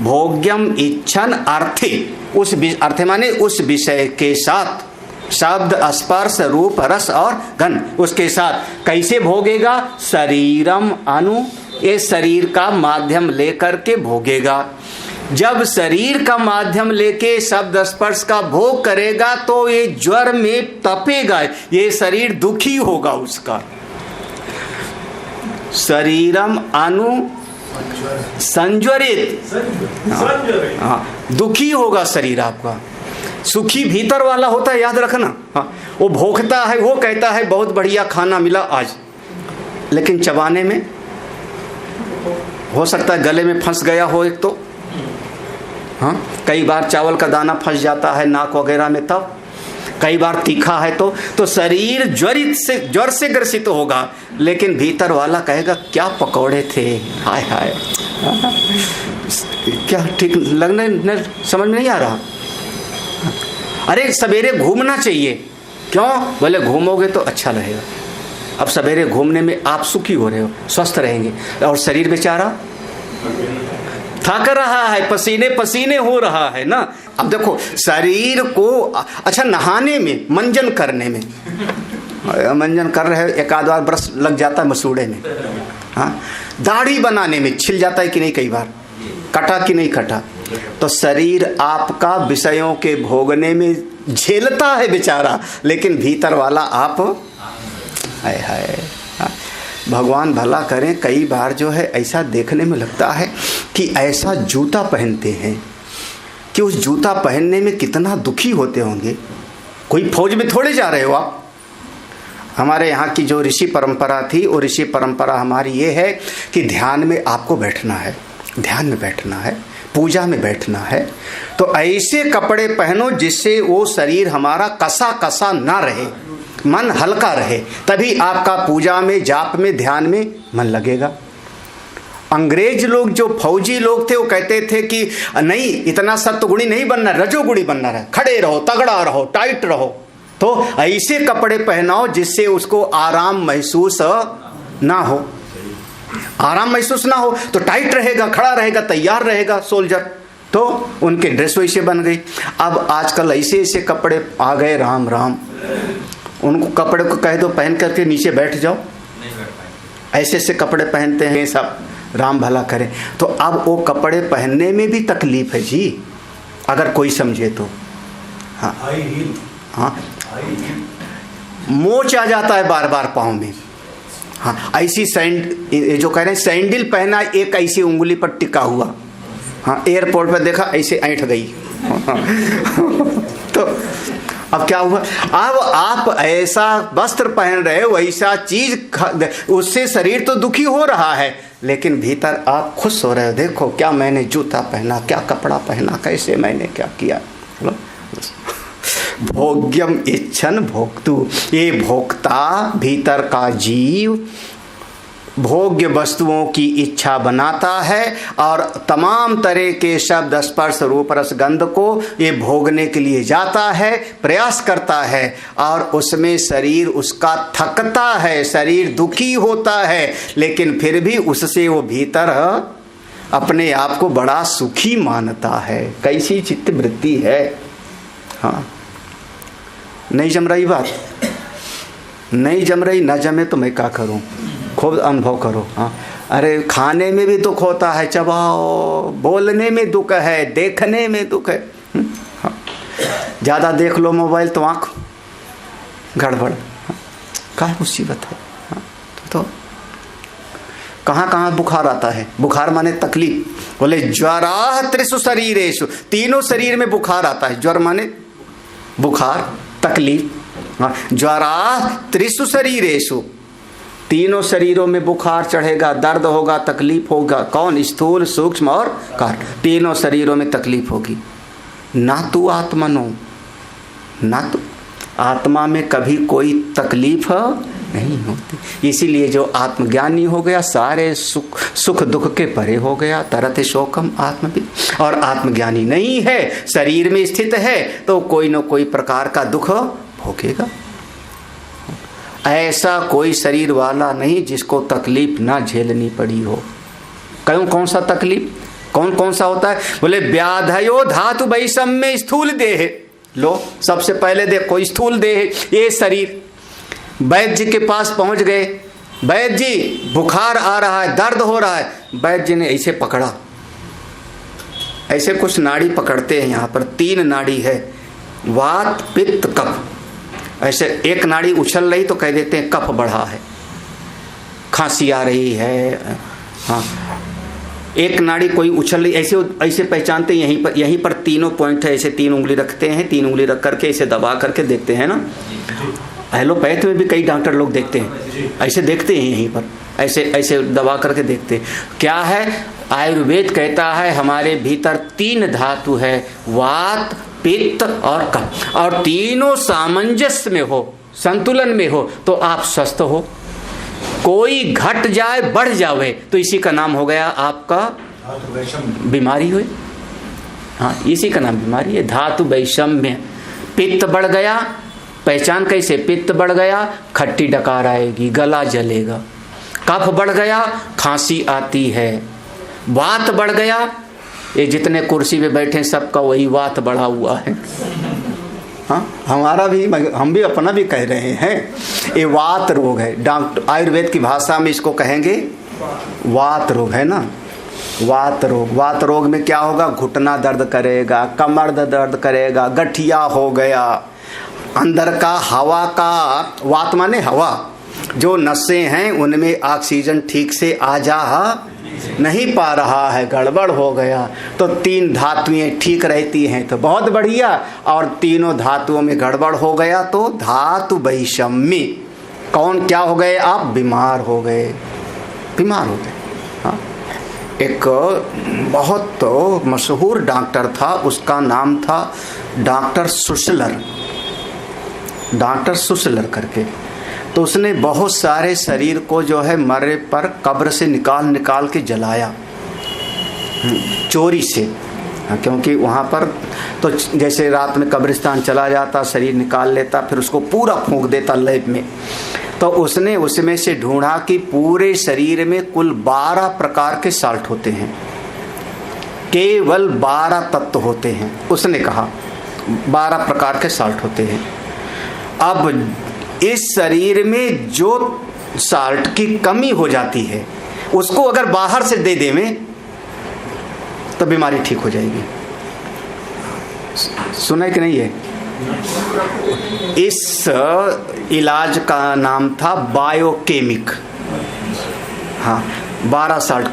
भोग्यम इच्छन अर्थे, उस अर्थे माने उस विषय के साथ, शब्द स्पर्श रूप रस और गंध, उसके साथ कैसे भोगेगा? शरीरम अनु, ये शरीर का माध्यम लेकर के भोगेगा। जब शरीर का माध्यम लेके शब्द स्पर्श का भोग करेगा तो ये ज्वर में तपेगा, ये शरीर दुखी होगा उसका। शरीरम अनु संज्वरित, हाँ, दुखी होगा शरीर आपका। सुखी भीतर वाला होता है, याद रखना। हाँ, वो भोगता है, वो कहता है बहुत बढ़िया खाना मिला आज, लेकिन चबाने में हो सकता है गले में फंस गया हो एक तो, हाँ, कई बार चावल का दाना फंस जाता है नाक वगैरह में, तब कई बार तीखा है तो शरीर ज्वर से ग्रसित होगा। लेकिन भीतर वाला कहेगा क्या पकौड़े थे, हाय हाय, क्या ठीक लगने समझ में नहीं आ रहा। अरे सवेरे घूमना चाहिए, क्यों? बोले घूमोगे तो अच्छा रहेगा। अब सवेरे घूमने में आप सुखी हो रहे हो, स्वस्थ रहेंगे, और शरीर बेचारा थक रहा है, पसीने पसीने हो रहा है ना। अब देखो शरीर को, अच्छा नहाने में, मंजन करने में, मंजन कर रहे हो, एक आध बार ब्रश लग जाता है मसूड़े में, हाँ, दाढ़ी बनाने में छिल जाता है कि नहीं, कई बार कटा कि नहीं कटा। तो शरीर आपका विषयों के भोगने में झेलता है बेचारा, लेकिन भीतर वाला आप, हाय हाय, भगवान भला करें। कई बार जो है ऐसा देखने में लगता है कि ऐसा जूता पहनते हैं कि उस जूता पहनने में कितना दुखी होते होंगे। कोई फौज में थोड़े जा रहे हो आप। हमारे यहाँ की जो ऋषि परंपरा थी, वो ऋषि परंपरा हमारी ये है कि ध्यान में आपको बैठना है, ध्यान में बैठना है, पूजा में बैठना है, तो ऐसे कपड़े पहनो जिससे वो शरीर हमारा कसा कसा ना रहे, मन हल्का रहे, तभी आपका पूजा में, जाप में, ध्यान में मन लगेगा। अंग्रेज लोग, जो फौजी लोग थे, वो कहते थे कि नहीं, इतना सत्वगुणी नहीं बनना, रजोगुणी बनना है, खड़े रहो, तगड़ा रहो, टाइट रहो। तो ऐसे कपड़े पहनाओ जिससे उसको आराम महसूस ना हो। आराम महसूस ना हो तो टाइट रहेगा, खड़ा रहेगा, तैयार रहेगा सोल्जर। तो उनके ड्रेस वैसे बन गई। अब आजकल ऐसे ऐसे कपड़े आ गए, राम राम। उनको कपड़े को कह दो पहन करके नीचे बैठ जाओ, ऐसे ऐसे कपड़े पहनते हैं सब, राम भला करे। तो अब वो कपड़े पहनने में भी तकलीफ है जी, अगर कोई समझे तो। हाँ हाँ, मोच आ जाता है बार बार पाँव में। हाँ, ऐसी जो कह रहे हैं सैंडल पहना, एक ऐसी उंगली पर टिका हुआ, हाँ, एयरपोर्ट पर देखा ऐसे ऐंठ गई। तो अब क्या हुआ? अब आप ऐसा वस्त्र पहन रहे हो, ऐसा चीज, उससे शरीर तो दुखी हो रहा है, लेकिन भीतर आप खुश हो रहे हो। देखो क्या मैंने जूता पहना, क्या कपड़ा पहना, कैसे मैंने क्या किया। भोग्यम इच्छन भोक्तु, ये भोक्ता भीतर का जीव भोग्य वस्तुओं की इच्छा बनाता है और तमाम तरह के शब्द स्पर्श रूप रस गंध को ये भोगने के लिए जाता है, प्रयास करता है, और उसमें शरीर उसका थकता है, शरीर दुखी होता है, लेकिन फिर भी उससे वो भीतर अपने आप को बड़ा सुखी मानता है। कैसी चित्त वृत्ति है। हाँ, नहीं जम रही बात, नहीं जम रही, ना जमे तो मैं क्या करूं, खूब अनुभव करो। हाँ, अरे खाने में भी दुख होता है, चबाओ, बोलने में दुख है, देखने में दुख है। हाँ, ज़्यादा देख लो मोबाइल तो आँख गड़बड़। हाँ, क्या मुसीबत है। हाँ, तो कहाँ कहाँ बुखार आता है। बुखार माने तकलीफ। बोले ज्वरा त्रिषु शरीरेषु, तीनों शरीर में बुखार आता है। ज्वर माने बुखार, तकलीफ। हाँ, ज्वरा त्रिषु शरीरेषु, तीनों शरीरों में बुखार चढ़ेगा, दर्द होगा, तकलीफ होगा। कौन? स्थूल, सूक्ष्म और कारण, तीनों शरीरों में तकलीफ होगी। ना तू आत्मनो, ना तो आत्मा में कभी कोई तकलीफ नहीं होती। इसीलिए जो आत्मज्ञानी हो गया सारे सुख दुख के परे हो गया। तरत शोकम आत्मविद। और आत्मज्ञानी नहीं है, शरीर में स्थित है तो कोई न कोई प्रकार का दुख भोगेगा। ऐसा कोई शरीर वाला नहीं जिसको तकलीफ ना झेलनी पड़ी हो। कौन सा तकलीफ, कौन कौन सा होता है? बोले व्याधयो धातु वैषम्य स्थूल देह। लो, सबसे पहले देखो स्थूल देह, ये शरीर। वैद्य जी के पास पहुंच गए, वैद्य जी बुखार आ रहा है, दर्द हो रहा है। वैद्य जी ने ऐसे पकड़ा, ऐसे कुछ नाड़ी पकड़ते हैं, यहाँ पर 3 नाड़ी है, वात पित्त कफ। ऐसे एक नाड़ी उछल रही तो कह देते हैं कफ बढ़ा है, खांसी आ रही है। हाँ, एक नाड़ी कोई उछल रही, ऐसे ऐसे पहचानते हैं। यहीं पर तीनों पॉइंट है, ऐसे 3 उंगली रखते हैं, 3 उंगली रख करके ऐसे दबा करके देखते हैं ना। एलोपैथ में भी कई डॉक्टर लोग देखते हैं, ऐसे देखते हैं, यहीं पर ऐसे ऐसे दबा करके देखते हैं। क्या है? आयुर्वेद कहता है हमारे भीतर 3 धातु है, वात पित्त और कफ, और तीनों सामंजस्य में हो, संतुलन में हो तो आप स्वस्थ हो। कोई घट जाए बढ़ जावे तो इसी का नाम हो गया आपका बीमारी हुई। हाँ, इसी का नाम बीमारी है, धातु वैषम्य। पित्त बढ़ गया, पहचान कैसे? पित्त बढ़ गया, खट्टी डकार आएगी, गला जलेगा। कफ बढ़ गया, खांसी आती है। वात बढ़ गया, ये जितने कुर्सी पे बैठे सबका वही वात बढ़ा हुआ है। हाँ, हमारा भी, हम भी अपना भी कह रहे हैं, ये वात रोग है। डॉक्टर आयुर्वेद की भाषा में इसको कहेंगे वात रोग, है ना। वात रोग, वात रोग में क्या होगा? घुटना दर्द करेगा, कमर दर्द करेगा, गठिया हो गया, अंदर का हवा का, वात माने हवा, जो नसें हैं उनमें ऑक्सीजन ठीक से आ जा नहीं पा रहा है, गड़बड़ हो गया। तो 3 धातुएं ठीक रहती हैं तो बहुत बढ़िया, और तीनों धातुओं में गड़बड़ हो गया तो धातु वैषम्य। कौन क्या हो गए? आप बीमार हो गए, बीमार हो गए। हाँ, एक बहुत मशहूर डॉक्टर था, उसका नाम था डॉक्टर सुसलर, डॉक्टर सुसलर करके। तो उसने बहुत सारे शरीर को जो है मरे पर कब्र से निकाल के जलाया, चोरी से। क्योंकि वहाँ पर तो जैसे रात में कब्रिस्तान चला जाता, शरीर निकाल लेता, फिर उसको पूरा फूंक देता लैब में। तो उसने उसमें से ढूंढा कि पूरे शरीर में कुल 12 प्रकार के साल्ट होते हैं, केवल 12 तत्व होते हैं। उसने कहा 12 प्रकार के साल्ट होते हैं। अब इस शरीर में जो साल्ट की कमी हो जाती है उसको अगर बाहर से दे दें तो बीमारी ठीक हो जाएगी। सुना कि नहीं है? इस इलाज का नाम था बायोकेमिक। हाँ, 12 साल्ट,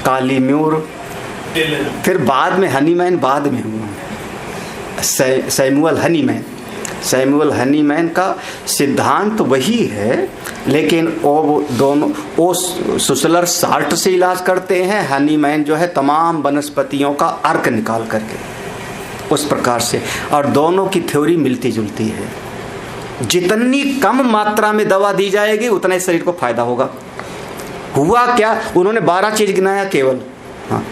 काली म्यूर, फिर बाद में हनीमैन, बाद में हुआ सैमुअल हनीमैन। सैमुअल हनीमैन का सिद्धांत वही है, लेकिन वो दोनों, वो सुसलर साल्ट से इलाज करते हैं, हनीमैन जो है तमाम वनस्पतियों का अर्क निकाल करके, उस प्रकार से। और दोनों की थ्योरी मिलती जुलती है। जितनी कम मात्रा में दवा दी जाएगी उतना शरीर को फायदा होगा। हुआ क्या? उन्होंने 12 चीज गिनाया केवल। हाँ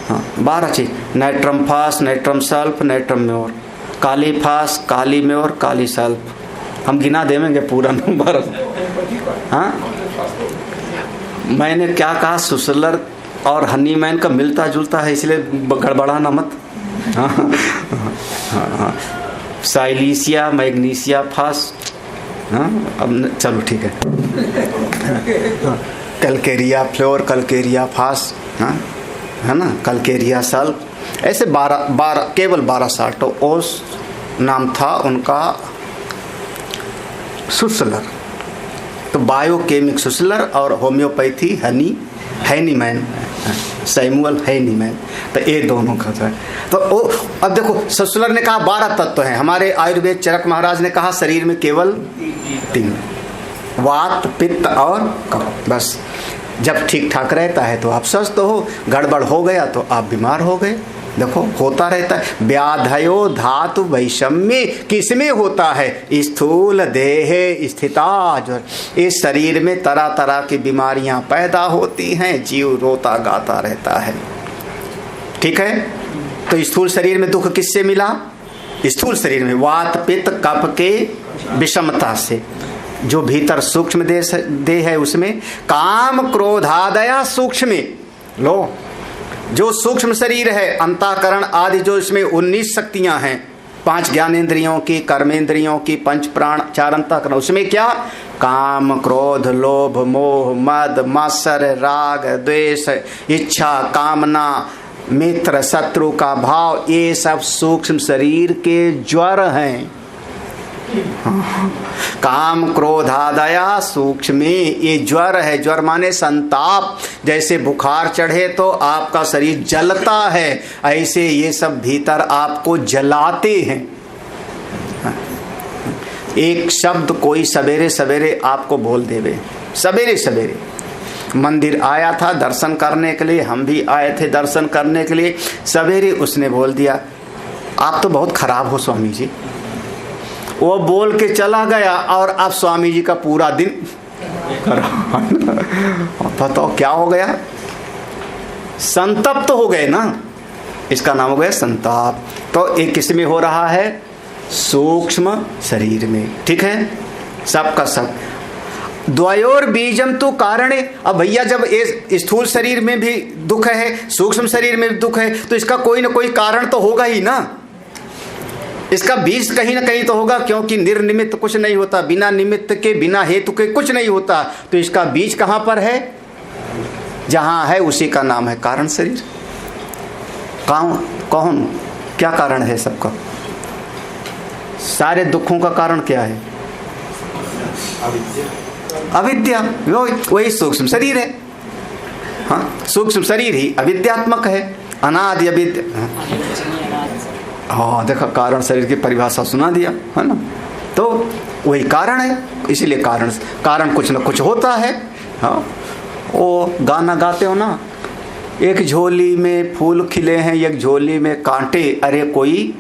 हाँ, 12 चीज, नाइट्रम फास, नाइट्रम सल्फ, नाइट्रम म्योर, काली फास, काली म्योर, काली सल्फ। हम गिना देंगे पूरा नंबर। हाँ, मैंने क्या कहा? सुसलर और हनी मैन का मिलता जुलता है, इसलिए गड़बड़ाना मत। हाँ, साइलिसिया मैग्नीसिया फास। हाँ, अब चलो ठीक है। कलकेरिया फ्लोर, कलकेरिया फास, हाँ है ना, कलकेरिया सल, ऐसे 12 केवल 12 साल्ट। ओस नाम था उनका सुसलर, तो बायोकेमिक सुसलर और होम्योपैथी हैनीमैन, सैमुअल हैनीमैन। तो ये दोनों का था। तो अब देखो, सुसलर ने कहा 12 तत्व हैं, हमारे आयुर्वेद चरक महाराज ने कहा शरीर में केवल 3, वात पित्त और कफ। बस जब ठीक ठाक रहता है तो आप स्वस्थ हो, गड़बड़ हो गया तो आप बीमार हो गए। देखो होता रहता है। व्याधयो धातु वैषम्य किसमें होता है? स्थूल देह स्थिता। जो इस शरीर में तरह तरह की बीमारियां पैदा होती हैं, जीव रोता गाता रहता है। ठीक है, तो स्थूल शरीर में दुख किससे मिला? स्थूल शरीर में वात पित्त कफ के विषमता से। जो भीतर सूक्ष्म देह है उसमें काम क्रोधादया सूक्ष्म। लो, जो सूक्ष्म शरीर है, अंतःकरण आदि, जो इसमें 19 शक्तियां हैं, 5 ज्ञानेंद्रियों की, कर्मेंद्रियों की, 5 प्राण, 4 अंतःकरण, उसमें क्या? काम क्रोध लोभ मोह मद मत्सर राग द्वेष इच्छा कामना मित्र शत्रु का भाव, ये सब सूक्ष्म शरीर के ज्वर हैं। काम क्रोधादया सूक्ष्म, ये ज्वर है। ज्वर माने संताप। जैसे बुखार चढ़े तो आपका शरीर जलता है, ऐसे ये सब भीतर आपको जलाते हैं। एक शब्द कोई सवेरे सवेरे आपको बोल देवे, सवेरे सवेरे मंदिर आया था दर्शन करने के लिए, हम भी आए थे दर्शन करने के लिए, सवेरे उसने बोल दिया आप तो बहुत खराब हो स्वामी जी। वो बोल के चला गया और अब स्वामी जी का पूरा दिन बताओ क्या हो गया? संतप्त तो हो गए ना, इसका नाम हो गया संताप। तो एक किस में हो रहा है? सूक्ष्म शरीर में। ठीक है, सबका सब। द्वयोर बीजम तो कारण। अब भैया जब ये स्थूल शरीर में भी दुख है, सूक्ष्म शरीर में भी दुख है, तो इसका कोई ना कोई कारण तो होगा ही ना। इसका बीज कहीं ना कहीं तो होगा, क्योंकि निर्निमित्त कुछ नहीं होता, बिना निमित्त के बिना हेतु के कुछ नहीं होता। तो इसका बीज कहां पर है? जहां है उसी का नाम है कारण शरीर। कौन क्या कारण है सबका? सारे दुखों का कारण क्या है? अविद्या। वही सूक्ष्म शरीर है। हाँ, सूक्ष्म शरीर ही अविद्यात्मक है, अनादि अविद्या। हाँ देखा, कारण शरीर की परिभाषा सुना दिया है ना। तो वही कारण है, इसीलिए कारण कुछ न कुछ होता है। हाँ, वो गाना गाते हो ना, एक झोली में फूल खिले हैं एक झोली में कांटे, अरे कोई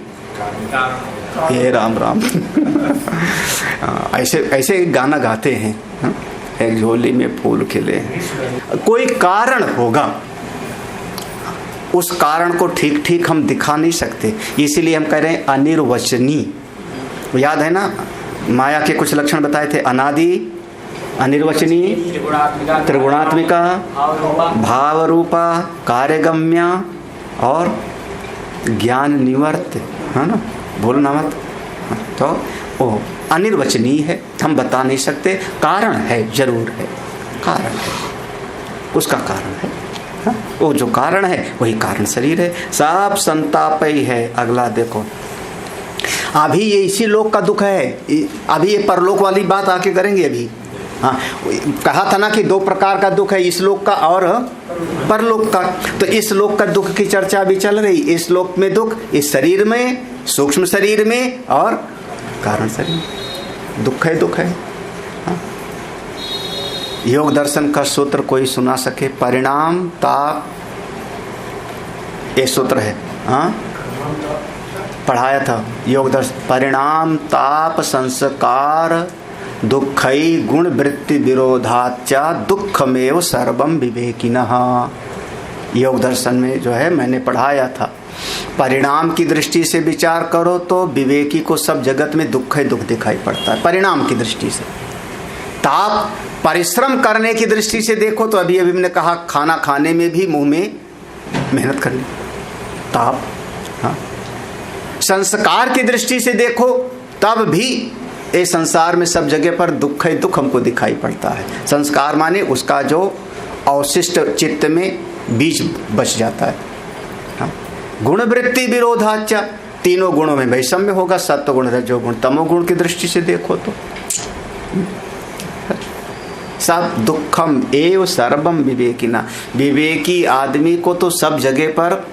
हे राम राम। ऐसे गाना गाते हैं। हाँ? एक झोली में फूल खिले हैं, कोई कारण होगा, उस कारण को ठीक ठीक हम दिखा नहीं सकते, इसीलिए हम कह रहे हैं अनिर्वचनीय। याद है ना, माया के कुछ लक्षण बताए थे, अनादि, अनिर्वचनीय, त्रिगुणात्मिका, भाव रूपा, कार्यगम्या और ज्ञान निवर्त, है ना, भूलना मत। तो वो अनिर्वचनीय है, हम बता नहीं सकते। कारण है, जरूर है, कारण है, उसका कारण है। हाँ? वो जो कारण है वही कारण शरीर है। सब संताप ही है। अगला देखो, अभी ये इसी लोक का दुख है, अभी ये परलोक वाली बात आके करेंगे अभी। हाँ, कहा था ना कि 2 प्रकार का दुख है, इस लोक का और परलोक का। तो इस लोक का दुख की चर्चा अभी चल रही। इस लोक में दुख, इस शरीर में, सूक्ष्म शरीर में और कारण शरीर। दुख है, दुख है। हाँ? योग दर्शन का सूत्र कोई सुना सके? परिणाम ताप, ये सूत्र है। हाँ, पढ़ाया था योग दर्शन। परिणाम ताप संस्कार दुखई गुण वृत्ति विरोधाचा दुखमेव सर्वम विवेकिनः। योग दर्शन में जो है मैंने पढ़ाया था, परिणाम की दृष्टि से विचार करो तो विवेकी को सब जगत में दुख ही दुख दिखाई पड़ता है, परिणाम की दृष्टि से। ताप परिश्रम करने की दृष्टि से देखो तो अभी हमने कहा खाना खाने में भी मुंह में मेहनत करनी, ताप। हाँ, संस्कार की दृष्टि से देखो तब भी इस संसार में सब जगह पर दुख ही दुख हमको दिखाई पड़ता है। संस्कार माने उसका जो अवशिष्ट चित्त में बीज बच जाता है। हाँ, गुण वृत्ति विरोधाच, तीनों गुणों में वैषम्य होगा, सत्व गुण रजोगुण तमोगुण की दृष्टि से देखो तो सब दुखम एव सर्वम विवेकिना, विवेकी आदमी को तो सब जगह पर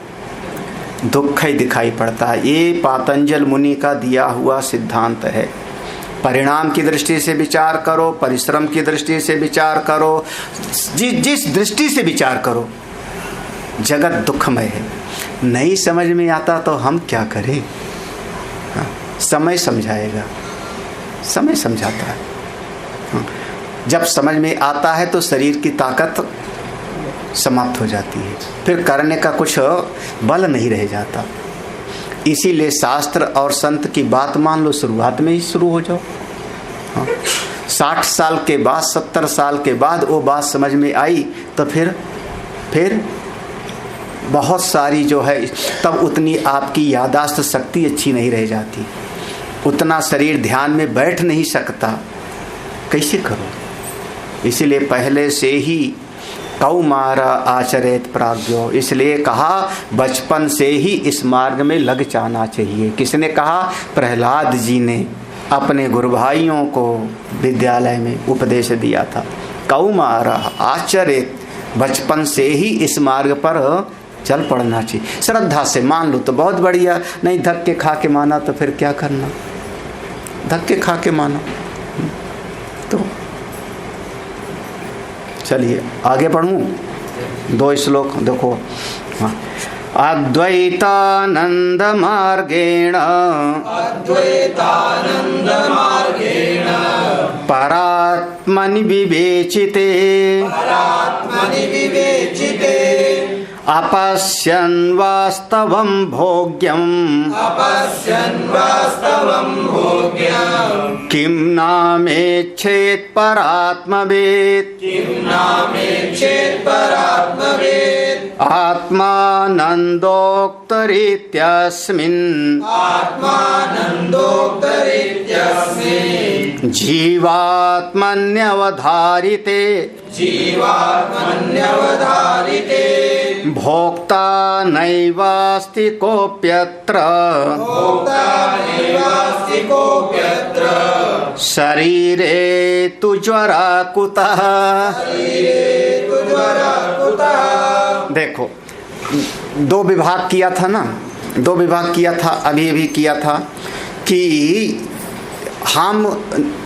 दुख ही दिखाई पड़ता है। ये पातंजल मुनि का दिया हुआ सिद्धांत है। परिणाम की दृष्टि से विचार करो, परिश्रम की दृष्टि से विचार करो, जिस दृष्टि से विचार करो, जगत दुखमय है। नहीं समझ में आता तो हम क्या करें? हाँ, समय समझाएगा, समय समझाता है। हाँ, जब समझ में आता है तो शरीर की ताकत समाप्त हो जाती है, फिर करने का कुछ बल नहीं रह जाता। इसीलिए शास्त्र और संत की बात मान लो, शुरुआत में ही शुरू हो जाओ। हाँ, 60 साल के बाद 70 साल के बाद वो बात समझ में आई तो फिर बहुत सारी जो है, तब उतनी आपकी यादाश्त शक्ति अच्छी नहीं रह जाती, उतना शरीर ध्यान में बैठ नहीं सकता, कैसे करो? इसलिए पहले से ही कौमार आचरेत प्राज्ञो, इसलिए कहा बचपन से ही इस मार्ग में लग जाना चाहिए। किसने कहा? प्रहलाद जी ने अपने गुरु भाइयों को विद्यालय में उपदेश दिया था। कौमार आचरेत, बचपन से ही इस मार्ग पर चल पड़ना चाहिए। श्रद्धा से मान लो तो बहुत बढ़िया, नहीं धक्के खा के माना तो फिर क्या करना? धक्के खा के माना तो चलिए आगे पढ़ूं। 2 श्लोक देखो। हाँ, अद्वैतानंद मार्गेण परात्मनि विवेचिते अपश्यन् वास्तवं भोग्यं किं नामेच्छेत् परात्मवेत् आत्मानन्दोक्तरीत्यस्मिन् जीवात्मन्यवधारिते भोक्ता नैवास्ति कोऽप्यत्र शरीरे तु ज्वरा कुतः। देखो 2 विभाग किया था ना, 2 विभाग किया था, अभी किया था कि हम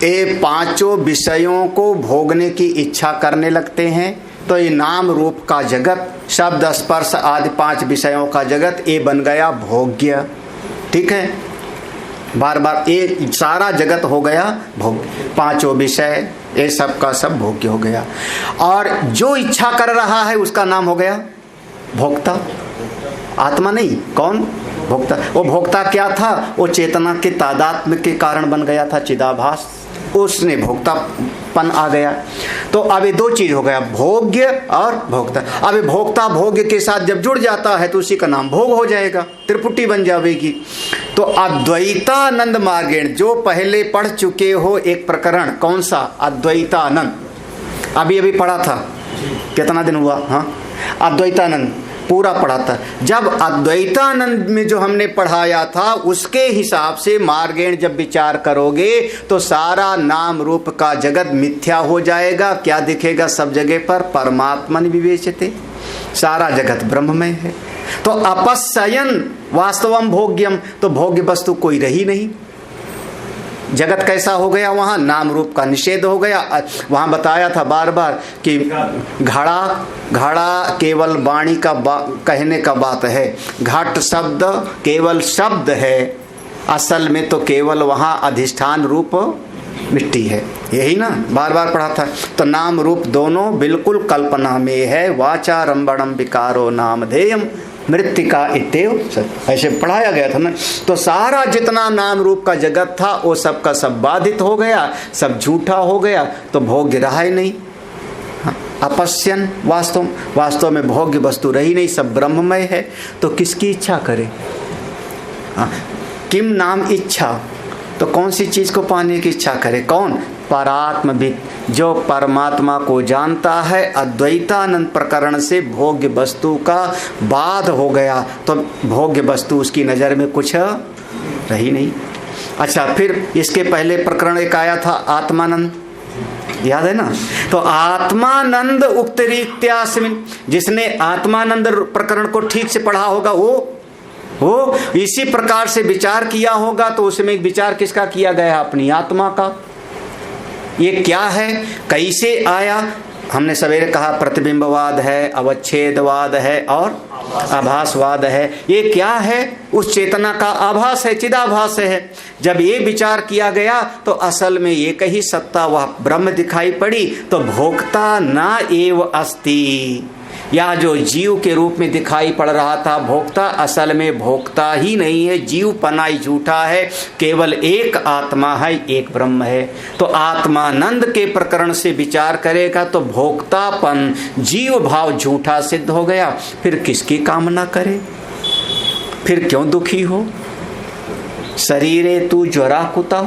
ये 5 विषयों को भोगने की इच्छा करने लगते हैं तो ये नाम रूप का जगत, शब्द स्पर्श आदि 5 विषयों का जगत ये बन गया भोग्य। ठीक है, बार बार ये सारा जगत हो गया भोग, 5 विषय ये सब का सब भोग्य हो गया। और जो इच्छा कर रहा है उसका नाम हो गया भोक्ता। आत्मा नहीं, कौन? भोक्ता। वो भोक्ता क्या था? वो चेतना के तादात्म्य के कारण बन गया था, चिदाभास, उसने भोक्तापन आ गया। तो अब ये 2 चीज हो गया, भोग्य और भोक्ता। अब भोक्ता भोग्य के साथ जब जुड़ जाता है तो उसी का नाम भोग हो जाएगा, त्रिपुटी बन जाएगी। तो अद्वैतानंद मार्गेण, जो पहले पढ़ चुके हो एक प्रकरण, कौन सा? अद्वैतानंद, अभी पढ़ा था, कितना दिन हुआ? हाँ, अद्वैतानंद पूरा पढ़ा था। जब अद्वैतानंद में जो हमने पढ़ाया था उसके हिसाब से मार्गेण जब विचार करोगे तो सारा नाम रूप का जगत मिथ्या हो जाएगा। क्या दिखेगा सब जगह पर? परमात्मन विवेचते, सारा जगत ब्रह्ममय है। तो अपश्यन वास्तवम भोग्यम, तो भोग्य वस्तु कोई रही नहीं। जगत कैसा हो गया? वहाँ नाम रूप का निषेध हो गया। वहाँ बताया था बार बार कि घड़ा केवल वाणी का कहने का बात है, घट शब्द केवल शब्द है, असल में तो केवल वहाँ अधिष्ठान रूप मिट्टी है, यही ना बार बार पढ़ा था। तो नाम रूप दोनों बिल्कुल कल्पना में है। वाचा रंबणम विकारो नामधेयम मृत्तिका इत्येव सत्, ऐसे पढ़ाया गया था ना। तो सारा जितना नाम रूप का जगत था वो सब का सब बाधित हो गया, सब झूठा हो गया, तो भोग्य रहा ही नहीं। अपश्यन वास्तव में भोग्य वस्तु रही नहीं, सब ब्रह्ममय है। तो किसकी इच्छा करे? किम नाम इच्छा, तो कौन सी चीज को पाने की इच्छा करे? कौन? परात्मविद, जो परमात्मा को जानता है। अद्वैतानंद प्रकरण से भोग्य वस्तु का बाध हो गया, तो भोग्य वस्तु उसकी नजर में कुछ रही नहीं। अच्छा, फिर इसके पहले प्रकरण एक आया था आत्मानंद, याद है ना? तो आत्मानंद उक्त रीत्यास्मिन्, जिसने आत्मानंद प्रकरण को ठीक से पढ़ा होगा वो इसी प्रकार से विचार किया होगा। तो उसमें एक विचार किसका किया गया? अपनी आत्मा का। ये क्या है, कैसे आया? हमने सवेरे कहा प्रतिबिंबवाद है, अवच्छेदवाद है और आभासवाद है। ये क्या है? उस चेतना का आभास है, चिदाभास है। जब ये विचार किया गया तो असल में एक ही सत्ता वह ब्रह्म दिखाई पड़ी। तो भोक्ता न एव अस्ति, या जो जीव के रूप में दिखाई पड़ रहा था भोक्ता, असल में भोक्ता ही नहीं है, जीव पनाई झूठा है। केवल एक आत्मा है, एक ब्रह्म है। तो आत्मानंद के प्रकरण से विचार करेगा तो भोक्तापन, जीव भाव झूठा सिद्ध हो गया। फिर किसकी कामना करे? फिर क्यों दुखी हो? शरीरे तू ज्वरा कुता,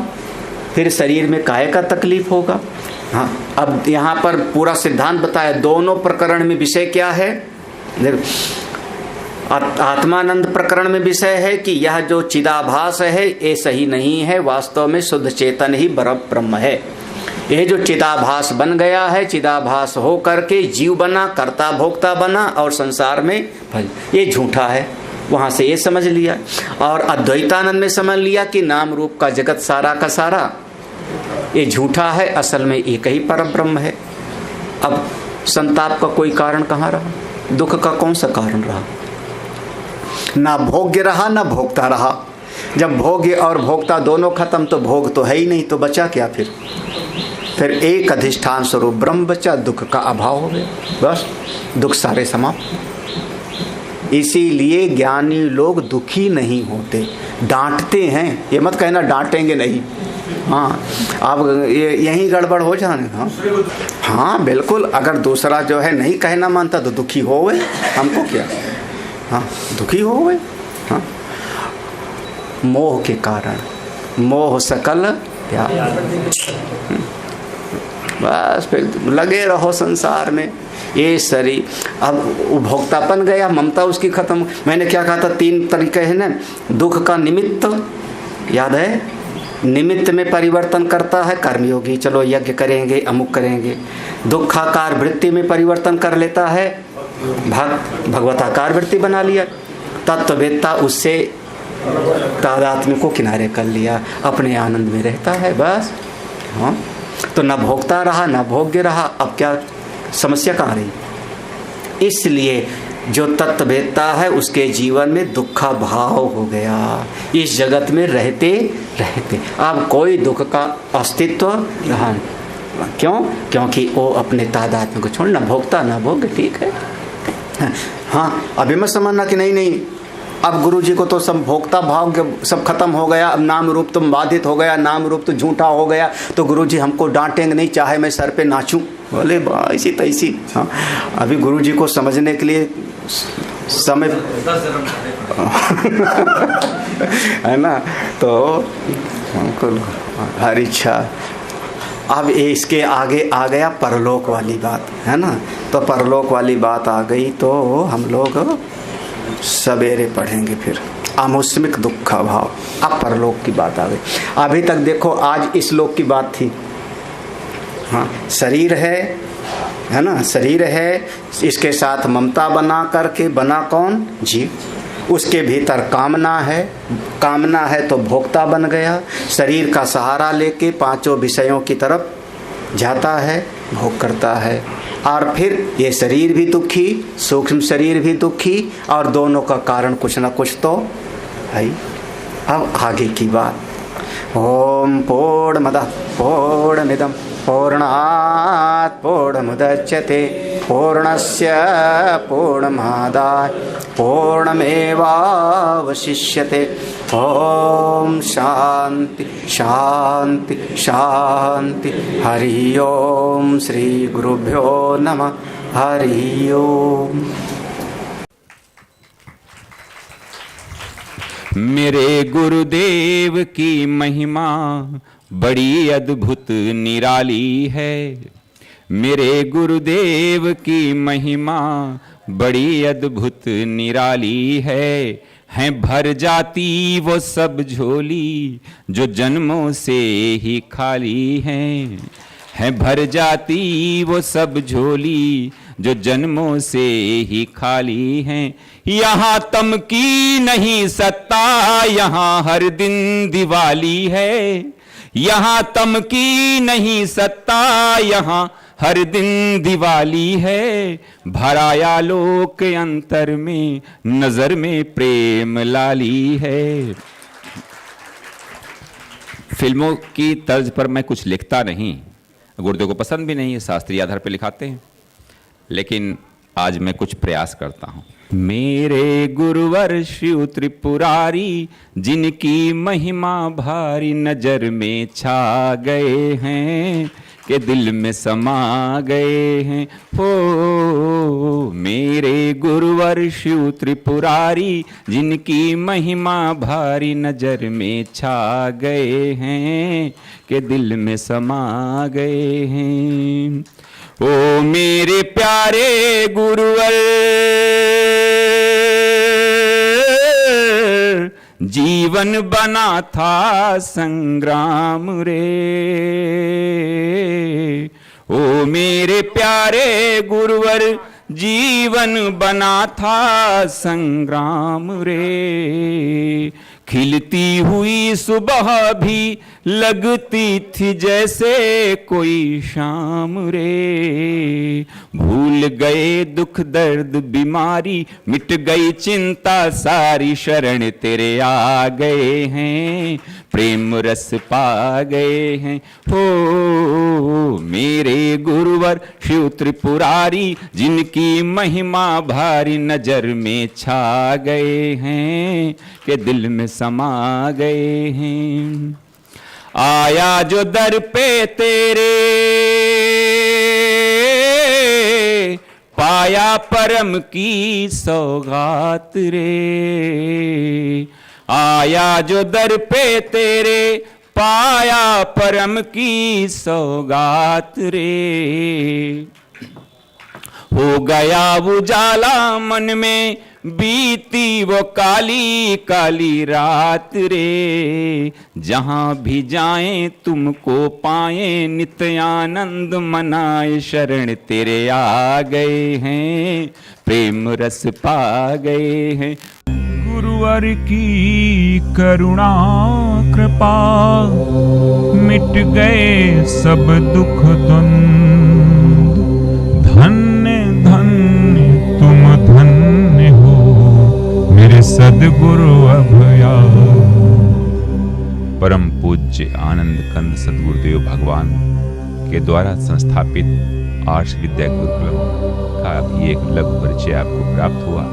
फिर शरीर में काहे का तकलीफ होगा? हाँ, अब यहाँ पर पूरा सिद्धांत बताया। दोनों प्रकरण में विषय क्या है? आत्मानंद प्रकरण में विषय है कि यह जो चिदाभास है ये सही नहीं है, वास्तव में शुद्ध चेतन ही ब्रह्म है। यह जो चिदाभास बन गया है, चिदाभास हो करके जीव बना, कर्ता भोक्ता बना और संसार में ये झूठा है। वहां से ये समझ लिया। और अद्वैतानंद में समझ लिया कि नाम रूप का जगत सारा का सारा ये झूठा है, असल में एक ही परम ब्रह्म है। अब संताप का कोई कारण कहाँ रहा? दुख का कौन सा कारण रहा? ना भोग्य रहा ना भोक्ता रहा। जब भोग्य और भोक्ता दोनों खत्म तो भोग तो है ही नहीं, तो बचा क्या? फिर एक अधिष्ठान स्वरूप ब्रह्म बचा, दुख का अभाव हो गया, बस दुख सारे समाप्त। इसीलिए ज्ञानी लोग दुखी नहीं होते, डांटते हैं। ये मत कहना डांटेंगे नहीं, हाँ अब यही गड़बड़ हो जाने। हाँ बिल्कुल, अगर दूसरा जो है नहीं कहना मानता तो दुखी हो गए, हमको क्या? हाँ दुखी हो गए। हाँ, मोह के कारण, मोह सकल प्यार। बस फिर लगे रहो संसार में। ये शरीर अब उपभोक्तापन गया, ममता उसकी खत्म। मैंने क्या कहा था? 3 तरीके हैं ना। दुख का निमित्त, याद है? निमित्त में परिवर्तन करता है कर्मयोगी, चलो यज्ञ करेंगे, अमुक करेंगे। दुखाकार वृत्ति में परिवर्तन कर लेता है भगवताकार वृत्ति बना लिया। तत्ववेत्ता उससे तादात्म्य को किनारे कर लिया, अपने आनंद में रहता है बस। हाँ, तो न भोगता रहा न भोग्य रहा। अब क्या समस्या कहाँ रही? इसलिए जो तत्ववेत्ता है उसके जीवन में दुखा भाव हो गया, इस जगत में रहते रहते। अब कोई दुख का अस्तित्व रहा। क्यों? क्योंकि वो अपने तादात्म्य को छोड़ना, भोगता ना भोग, ठीक है। हाँ, अभी मत समझना कि नहीं अब गुरुजी को तो सब भोक्ता भाव के सब खत्म हो गया, अब नाम रूप तो बाधित हो गया, नाम रूप तो झूठा हो गया, तो गुरुजी हमको डांटेंगे नहीं, चाहे मैं सर पे नाचूं। बोले ऐसी तैसी। हाँ, अभी गुरुजी को समझने के लिए समय है ना, तो बिल्कुल हर इच्छा। अब इसके आगे आ गया परलोक वाली बात, है ना। तो परलोक वाली बात आ गई तो हम लोग सवेरे पढ़ेंगे फिर आमुष्मिक दुख भाव। अब परलोक की बात आ गई। अभी तक देखो आज इस लोक की बात थी। हाँ, शरीर है ना, शरीर है, इसके साथ ममता बना करके बना कौन? जीव। उसके भीतर कामना है तो भोक्ता बन गया। शरीर का सहारा लेके 5 विषयों की तरफ जाता है, भोग करता है। और फिर ये शरीर भी दुखी, सूक्ष्म शरीर भी दुखी, और दोनों का कारण कुछ ना कुछ तो है। अब आगे की बात, ओम पूर्णमदः पूर्णमिदं पूर्णात् पूर्णमुदच्यते पूर्णस्य पूर्णमादाय पूर्णमेवावशिष्यते। ओम शांति शांति शांति। हरि ओम श्री गुरुभ्यो नमः। हरि ओम। मेरे गुरुदेव की महिमा बड़ी अद्भुत निराली है। मेरे गुरुदेव की महिमा बड़ी अद्भुत निराली है भर जाती वो सब झोली जो जन्मों से ही खाली है भर जाती वो सब झोली जो जन्मों से ही खाली हैं। यहाँ तम की नहीं सत्ता, यहाँ हर दिन दिवाली है। यहाँ तम की नहीं सत्ता, यहाँ हर दिन दिवाली है। भराया लोक अंतर में नजर में प्रेम लाली है। फिल्मों की तर्ज पर मैं कुछ लिखता नहीं, गुरुदेव को पसंद भी नहीं है, शास्त्रीय आधार पर लिखाते हैं, लेकिन आज मैं कुछ प्रयास करता हूं। मेरे गुरुवर शिव त्रिपुरारी जिनकी महिमा भारी नजर में छा गए हैं कि दिल में समा गए हैं। हो मेरे गुरुवर शिव त्रिपुरारी जिनकी महिमा भारी नजर में छा गए हैं कि दिल में समा गए हैं। ओ मेरे प्यारे गुरुवर जीवन बना था संग्राम रे। ओ मेरे प्यारे गुरुवर जीवन बना था संग्राम रे। खिलती हुई सुबह भी लगती थी जैसे कोई शाम रे। भूल गए दुख दर्द बीमारी मिट गई चिंता सारी शरण तेरे आ गए हैं प्रेम रस पा गए हैं। हो मेरे गुरुवर शिव त्रिपुरारी जिनकी महिमा भारी नजर में छा गए हैं कि दिल में समा गए हैं। आया जो दर पे तेरे पाया परम की सौगात रे। आया जो दर पे तेरे पाया परम की सौगात रे। हो गया उजाला मन में बीती वो काली काली रात रे। जहां भी जाएं तुमको पाएं नित्यानंद मनाए शरण तेरे आ गए हैं प्रेम रस पा गए हैं। गुरुवर की करुणा कृपा मिट गए सब दुख द्वंद। धन्य धन्य तुम धन्य हो मेरे सद्गुरु अभया। परम पूज्य आनंद कंद सद्गुरुदेव भगवान के द्वारा संस्थापित आर्ष विद्या गुरुकुलम का भी एक लघु परिचय आपको प्राप्त हुआ।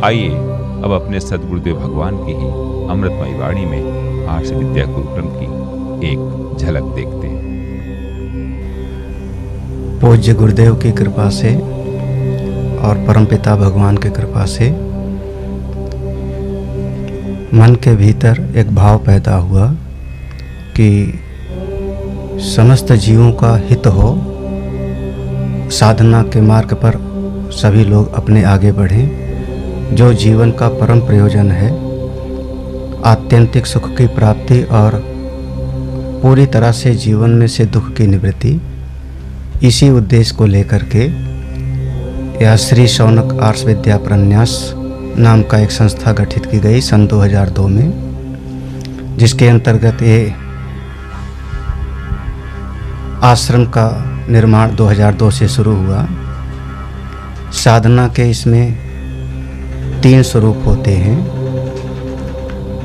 आइए अब अपने सद्गुरुदेव भगवान की ही अमृतमयी वाणी में आर्ष विद्या गुरुकुलम की एक झलक देखते हैं। पूज्य गुरुदेव की कृपा से और परमपिता भगवान की कृपा से मन के भीतर एक भाव पैदा हुआ कि समस्त जीवों का हित हो, साधना के मार्ग पर सभी लोग अपने आगे बढ़ें। जो जीवन का परम प्रयोजन है, आत्यंतिक सुख की प्राप्ति और पूरी तरह से जीवन में से दुख की निवृत्ति, इसी उद्देश्य को लेकर के यह श्री शौनक आर्ष विद्या प्रन्यास नाम का एक संस्था गठित की गई सन 2002 में, जिसके अंतर्गत ये आश्रम का निर्माण 2002 से शुरू हुआ। साधना के इसमें 3 स्वरूप होते हैं।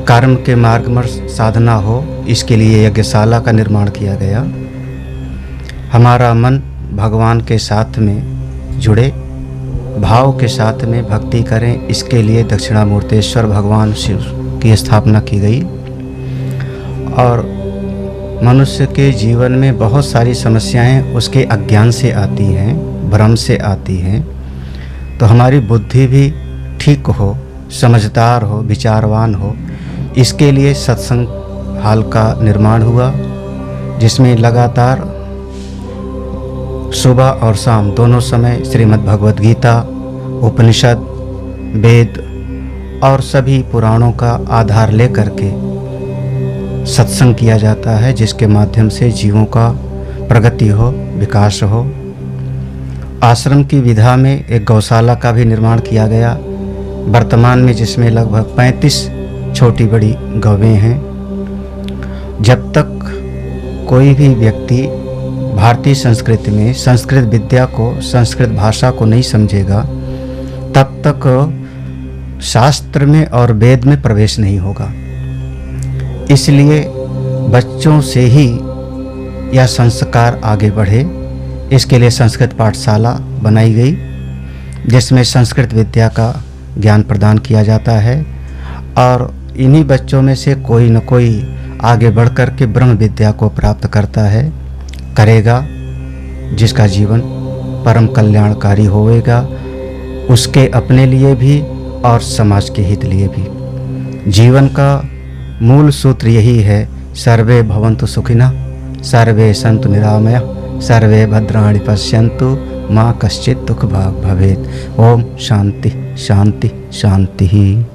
कर्म के मार्ग में साधना हो, इसके लिए यज्ञशाला का निर्माण किया गया। हमारा मन भगवान के साथ में जुड़े, भाव के साथ में भक्ति करें, इसके लिए दक्षिणामूर्तेश्वर भगवान शिव की स्थापना की गई। और मनुष्य के जीवन में बहुत सारी समस्याएं उसके अज्ञान से आती हैं, भ्रम से आती हैं। तो हमारी बुद्धि भी ठीक हो, समझदार हो, विचारवान हो, इसके लिए सत्संग हाल का निर्माण हुआ, जिसमें लगातार सुबह और शाम दोनों समय श्रीमद् भगवद गीता, उपनिषद, वेद और सभी पुराणों का आधार लेकर के सत्संग किया जाता है, जिसके माध्यम से जीवों का प्रगति हो, विकास हो। आश्रम की विधा में एक गौशाला का भी निर्माण किया गया वर्तमान में, जिसमें लगभग 35 छोटी बड़ी गौवें हैं। जब तक कोई भी व्यक्ति भारतीय संस्कृति में संस्कृत विद्या को, संस्कृत भाषा को नहीं समझेगा, तब तक शास्त्र में और वेद में प्रवेश नहीं होगा। इसलिए बच्चों से ही यह संस्कार आगे बढ़े, इसके लिए संस्कृत पाठशाला बनाई गई, जिसमें संस्कृत विद्या का ज्ञान प्रदान किया जाता है। और इन्हीं बच्चों में से कोई न कोई आगे बढ़कर के ब्रह्म विद्या को प्राप्त करता है, करेगा, जिसका जीवन परम कल्याणकारी होएगा, उसके अपने लिए भी और समाज के हित लिए भी। जीवन का मूल सूत्र यही है, सर्वे भवन्तु सुखिनः, सर्वे सन्तु निरामया, सर्वे भद्राणि पश्यन्तु, माँ कश्चित् दुःख भाग् भवेत्। ओम शांति शांति शांति।